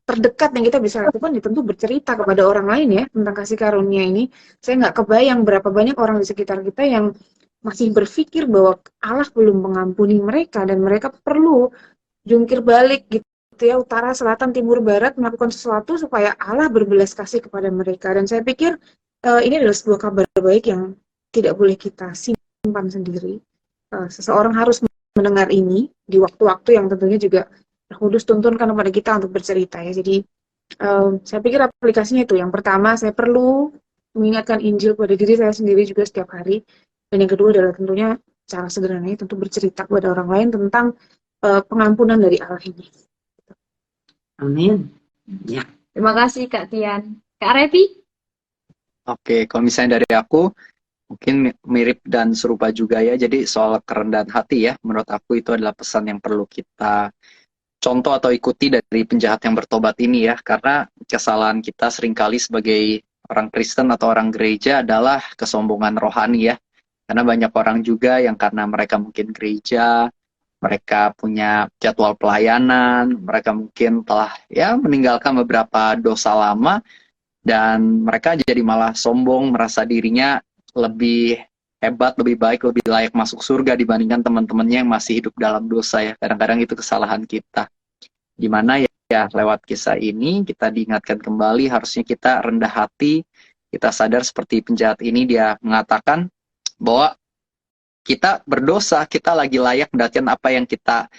terdekat yang kita bisa lakukan ya tentu bercerita kepada orang lain ya tentang kasih karunia ini. Saya nggak kebayang berapa banyak orang di sekitar kita yang masih berpikir bahwa Allah belum mengampuni mereka dan mereka perlu jungkir balik gitu ya, utara, selatan, timur, barat melakukan sesuatu supaya Allah berbelas kasih kepada mereka. Dan saya pikir ini adalah sebuah kabar baik yang tidak boleh kita simpan sendiri. Seseorang harus mendengar ini di waktu-waktu yang tentunya juga Roh Kudus tuntunkan kepada kita untuk bercerita ya. Jadi saya pikir aplikasinya itu. Yang pertama, saya perlu mengingatkan Injil pada diri saya sendiri juga setiap hari. Dan yang kedua adalah tentunya cara sederhananya tentu bercerita kepada orang lain tentang pengampunan dari Allah ini. Amin. Ya. Terima kasih Kak Tian. Kak Revi? Oke, kalau misalnya dari aku, mungkin mirip dan serupa juga ya. Jadi soal kerendahan hati ya, menurut aku itu adalah pesan yang perlu kita contoh atau ikuti dari penjahat yang bertobat ini ya. Karena kesalahan kita seringkali sebagai orang Kristen atau orang gereja adalah kesombongan rohani ya. Karena banyak orang juga yang karena mereka mungkin gereja, mereka punya jadwal pelayanan, mereka mungkin telah ya meninggalkan beberapa dosa lama, dan mereka jadi malah sombong, merasa dirinya lebih hebat, lebih baik, lebih layak masuk surga dibandingkan teman-temannya yang masih hidup dalam dosa ya. Kadang-kadang itu kesalahan kita. Dimana ya lewat kisah ini kita diingatkan kembali harusnya kita rendah hati, kita sadar seperti penjahat ini dia mengatakan bahwa kita berdosa, kita lagi layak mendapatkan apa yang kita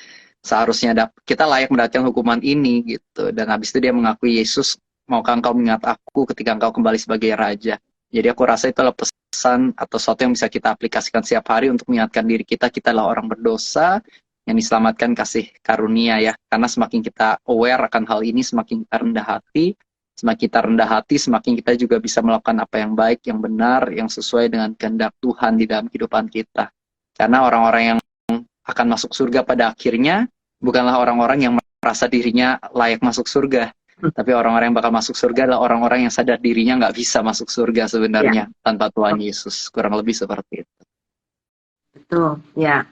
seharusnya kita layak mendapatkan hukuman ini gitu. Dan habis itu dia mengakui, Yesus, maukah engkau mengingat aku ketika engkau kembali sebagai raja. Jadi aku rasa itu adalah pesan atau sesuatu yang bisa kita aplikasikan setiap hari untuk mengingatkan diri kita adalah orang berdosa yang diselamatkan kasih karunia ya. Karena semakin kita aware akan hal ini, semakin kita rendah hati. Semakin kita rendah hati, semakin kita juga bisa melakukan apa yang baik, yang benar, yang sesuai dengan kehendak Tuhan di dalam kehidupan kita. Karena orang-orang yang akan masuk surga pada akhirnya bukanlah orang-orang yang merasa dirinya layak masuk surga. Tapi orang-orang yang bakal masuk surga adalah orang-orang yang sadar dirinya nggak bisa masuk surga sebenarnya tanpa Tuhan Yesus. Kurang lebih seperti itu. Betul, ya.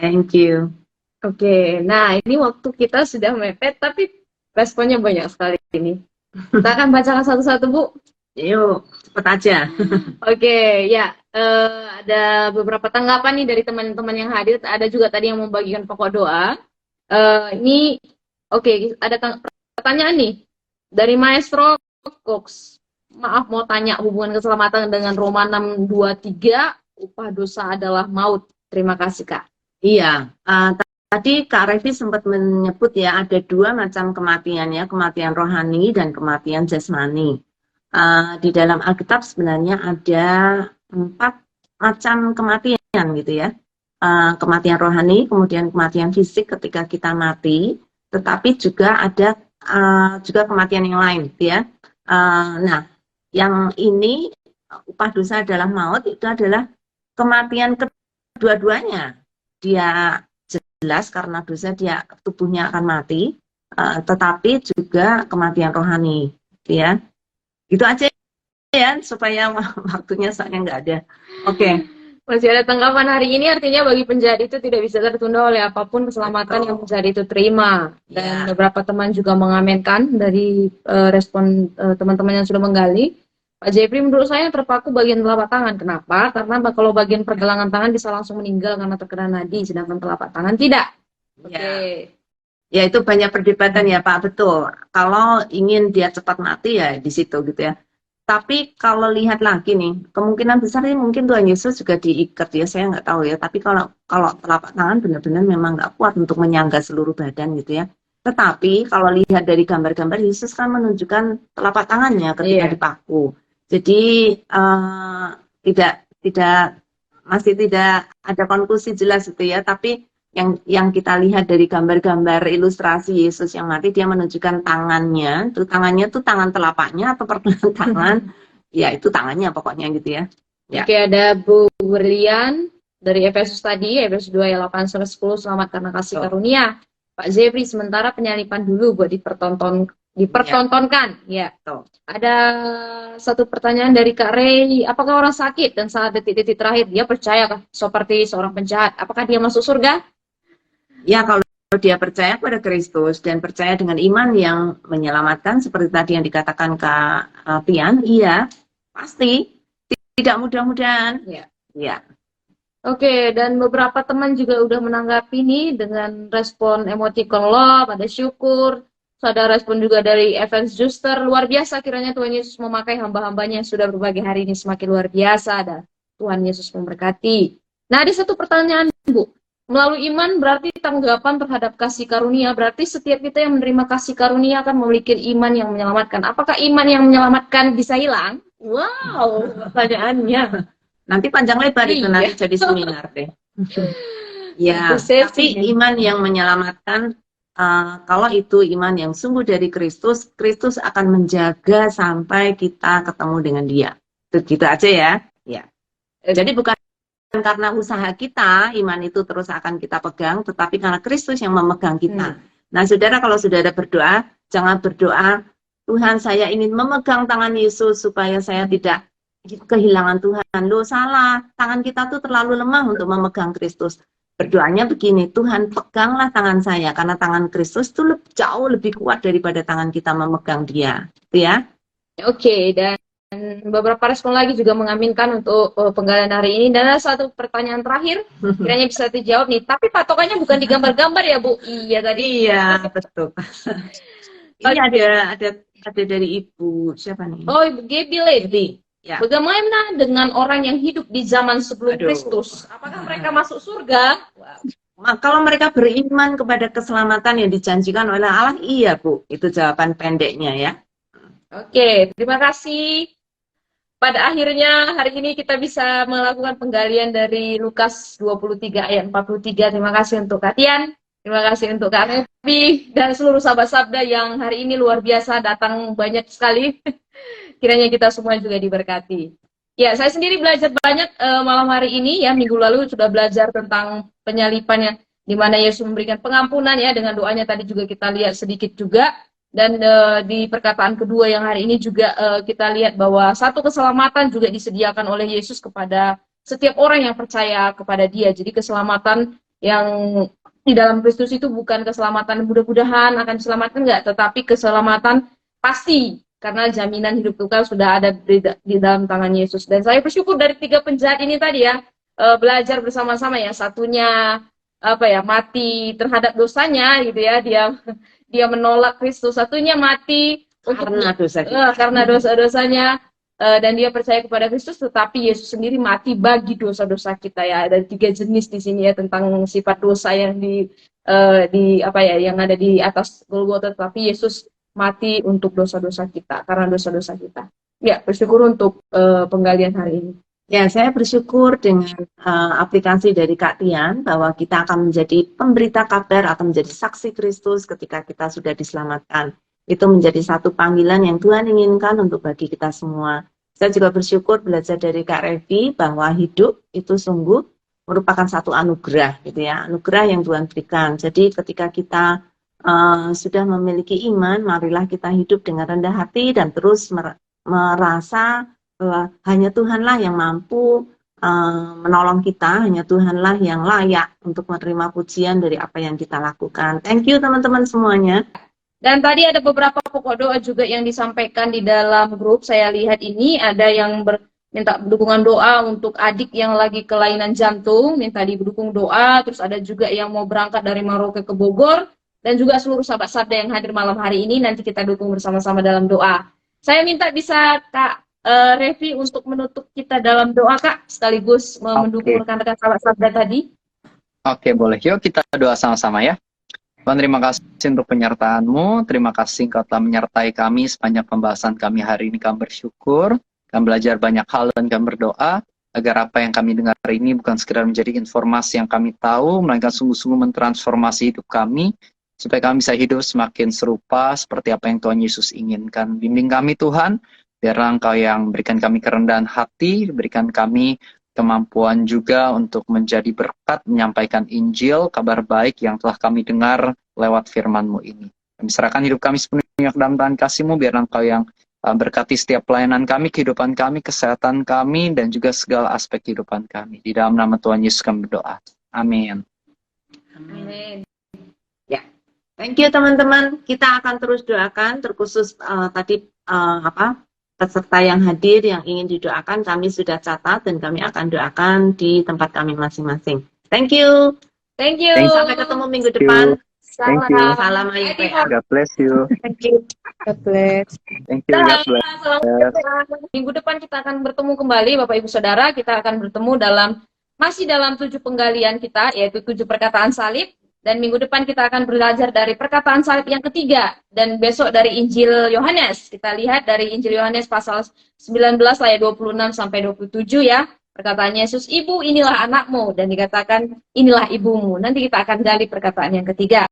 Thank you. Oke, nah ini waktu kita sudah mepet, tapi responnya banyak sekali ini. Kita akan bacakan satu-satu, Bu. Yuk, cepet aja. Oke, ya. Ada beberapa tanggapan nih dari teman-teman yang hadir. Ada juga tadi yang membagikan pokok doa. Ini, oke, ada pertanyaan nih. Dari Maestro Cox. Maaf, mau tanya hubungan keselamatan dengan Roma 6:23, upah dosa adalah maut. Terima kasih, Kak. Iya, tadi Kak Revi sempat menyebut ya ada dua macam kematian ya, kematian rohani dan kematian jasmani. Di dalam Alkitab sebenarnya ada 4 macam kematian gitu ya. Kematian rohani, kemudian kematian fisik ketika kita mati, tetapi juga ada juga kematian yang lain gitu ya. Nah, yang ini upah dosa adalah maut, itu adalah kematian kedua-duanya. Dia jelas karena dosa dia tubuhnya akan mati, tetapi juga kematian rohani, gitu ya. Itu aja ya supaya waktunya soalnya nggak ada. Oke. Masih ada tanggapan hari ini, artinya bagi penjahat itu tidak bisa tertunda oleh apapun keselamatan yang penjahat itu terima. Dan beberapa teman juga mengamenkan dari respon teman-teman yang sudah menggali. Pak Jeffrey, menurut saya terpaku bagian telapak tangan. Kenapa? Karena kalau bagian pergelangan tangan bisa langsung meninggal karena terkena nadi, sedangkan telapak tangan tidak. Oke. Ya itu banyak perdebatan ya Pak, betul. Kalau ingin dia cepat mati ya di situ gitu ya. Tapi kalau lihat lagi nih, kemungkinan besar ini mungkin Tuhan Yesus juga diikat ya, saya nggak tahu ya. Tapi kalau telapak tangan benar-benar memang nggak kuat untuk menyangga seluruh badan gitu ya. Tetapi kalau lihat dari gambar-gambar, Yesus kan menunjukkan telapak tangannya ketika dipaku. Jadi masih tidak ada konklusi jelas itu ya, tapi yang kita lihat dari gambar-gambar ilustrasi Yesus yang mati, dia menunjukkan tangannya tuh tangan telapaknya atau pergelangan tangan, ya itu tangannya pokoknya gitu ya. Oke, ada Bu Berlian dari Efesus tadi, Efesus 2 ayat 8-10, selamat karena kasih karunia. Pak Zebri, sementara penyalipan dulu buat dipertontonkan. Ya. Ada satu pertanyaan dari Kak Rey, apakah orang sakit dan saat detik-detik terakhir dia percaya seperti seorang penjahat, apakah dia masuk surga? Ya, kalau dia percaya pada Kristus dan percaya dengan iman yang menyelamatkan, seperti tadi yang dikatakan Kak Tian, iya, pasti tidak mudah-mudahan. Ya. Ya. Oke, dan beberapa teman juga udah menanggapi nih dengan respon emoticon love, ada syukur, terus ada respon juga dari Evans Juster, luar biasa kiranya Tuhan Yesus memakai hamba-hambanya yang sudah berbagai hari ini semakin luar biasa, dan Tuhan Yesus memberkati. Nah, ada satu pertanyaan, Bu. Melalui iman berarti tanggapan terhadap kasih karunia, berarti setiap kita yang menerima kasih karunia akan memiliki iman yang menyelamatkan. Apakah iman yang menyelamatkan bisa hilang? Wow, pertanyaannya. Nanti panjang lebar itu, Iya. nanti jadi seminar deh. Ya, Itu sesi tapi nih. iman yang menyelamatkan, kalau itu iman yang sungguh dari Kristus, Kristus akan menjaga sampai kita ketemu dengan Dia. Gitu aja ya. Ya. Jadi bukan karena usaha kita, iman itu terus akan kita pegang, tetapi karena Kristus yang memegang kita. Nah, saudara, kalau saudara berdoa, jangan berdoa, Tuhan saya ingin memegang tangan Yesus supaya saya tidak kehilangan Tuhan. Loh, salah. Tangan kita tuh terlalu lemah untuk memegang Kristus. Berdoanya begini, Tuhan peganglah tangan saya, karena tangan Kristus itu jauh lebih kuat daripada tangan kita memegang Dia. Gitu ya. Oke, dan beberapa respon lagi juga mengaminkan untuk penggalian hari ini. Dan ada satu pertanyaan terakhir, kiranya bisa dijawab nih. Tapi patokannya bukan di gambar-gambar ya, Bu? Iya tadi. Iya, betul. Ini ada dari Ibu siapa nih? Oh, Ibu Gaby Lady. Ya. Bagaimana dengan orang yang hidup di zaman sebelum Kristus? Apakah mereka masuk surga? Wow. Kalau mereka beriman kepada keselamatan yang dijanjikan oleh Allah, iya Bu. Itu jawaban pendeknya ya. Oke, terima kasih. Pada akhirnya hari ini kita bisa melakukan penggalian dari Lukas 23 ayat 43. Terima kasih untuk Katian, terima kasih untuk Kak Revi, dan seluruh sahabat sabda yang hari ini luar biasa datang banyak sekali. Kiranya kita semua juga diberkati. Ya, saya sendiri belajar banyak malam hari ini ya. Minggu lalu sudah belajar tentang penyalipannya, di mana Yesus memberikan pengampunan ya, dengan doanya tadi juga kita lihat sedikit juga. Dan di perkataan kedua yang hari ini juga kita lihat bahwa satu keselamatan juga disediakan oleh Yesus kepada setiap orang yang percaya kepada Dia. Jadi keselamatan yang di dalam Kristus itu bukan keselamatan mudah-mudahan akan diselamatkan, enggak, tetapi keselamatan pasti, karena jaminan hidup kekal sudah ada di dalam tangan Yesus. Dan saya bersyukur dari 3 penjahat ini tadi ya, belajar bersama-sama ya. Satunya mati terhadap dosanya gitu ya, dia menolak Kristus. Satunya mati karena dosa karena dosa-dosanya, dan dia percaya kepada Kristus, tetapi Yesus sendiri mati bagi dosa-dosa kita ya. Ada 3 jenis di sini ya tentang sifat dosa yang yang ada di atas Golgota, tetapi Yesus mati untuk dosa-dosa kita, karena dosa-dosa kita. Ya, bersyukur untuk penggalian hari ini. Ya, saya bersyukur dengan aplikasi dari Kak Tian bahwa kita akan menjadi pemberita kabar, akan menjadi saksi Kristus ketika kita sudah diselamatkan. Itu menjadi satu panggilan yang Tuhan inginkan untuk bagi kita semua. Saya juga bersyukur belajar dari Kak Revi bahwa hidup itu sungguh merupakan satu anugerah, gitu ya, anugerah yang Tuhan berikan. Jadi ketika kita sudah memiliki iman, marilah kita hidup dengan rendah hati dan terus merasa bahwa hanya Tuhanlah yang mampu menolong kita, hanya Tuhanlah yang layak untuk menerima pujian dari apa yang kita lakukan. Thank you teman-teman semuanya. Dan tadi ada beberapa pokok doa juga yang disampaikan di dalam grup. Saya lihat ini ada yang minta dukungan doa untuk adik yang lagi kelainan jantung, minta didukung doa. Terus ada juga yang mau berangkat dari Maroke ke Bogor. Dan juga seluruh sahabat sabda yang hadir malam hari ini, nanti kita dukung bersama-sama dalam doa. Saya minta bisa Kak Revi untuk menutup kita dalam doa, Kak, sekaligus mendukung rekan-rekan sahabat sabda tadi. Oke, boleh. Yuk kita doa sama-sama ya. Tuhan, terima kasih untuk penyertaan-Mu. Terima kasih Engkau telah menyertai kami sepanjang pembahasan kami hari ini. Kami bersyukur, kami belajar banyak hal, dan kami berdoa agar apa yang kami dengar hari ini bukan sekedar menjadi informasi yang kami tahu, melainkan sungguh-sungguh mentransformasi hidup kami, supaya kami bisa hidup semakin serupa seperti apa yang Tuhan Yesus inginkan. Bimbing kami Tuhan, biarlah Engkau yang berikan kami kerendahan hati, berikan kami kemampuan juga untuk menjadi berkat, menyampaikan Injil, kabar baik yang telah kami dengar lewat firman-Mu ini. Kami serahkan hidup kami sepenuhnya ke dalam tangan kasih-Mu, biarlah Engkau yang berkati setiap pelayanan kami, kehidupan kami, kesehatan kami, dan juga segala aspek kehidupan kami. Di dalam nama Tuhan Yesus kami berdoa. Amin. Amin. Thank you teman-teman. Kita akan terus doakan, terkhusus tadi peserta yang hadir yang ingin didoakan kami sudah catat dan kami akan doakan di tempat kami masing-masing. Thank you. Thank you. Sampai ketemu minggu depan. Thank you. Salam AIPA. God bless you. Thank you. God bless. Thank you. God bless. Minggu depan kita akan bertemu kembali Bapak Ibu Saudara. Kita akan bertemu masih dalam 7 penggalian kita, yaitu 7 perkataan salib. Dan minggu depan kita akan belajar dari perkataan salib yang ketiga. Dan besok dari Injil Yohanes. Kita lihat dari Injil Yohanes pasal 19 ayat 26 sampai 27 ya. Perkataan Yesus, ibu inilah anakmu. Dan dikatakan inilah ibumu. Nanti kita akan gali perkataan yang ketiga.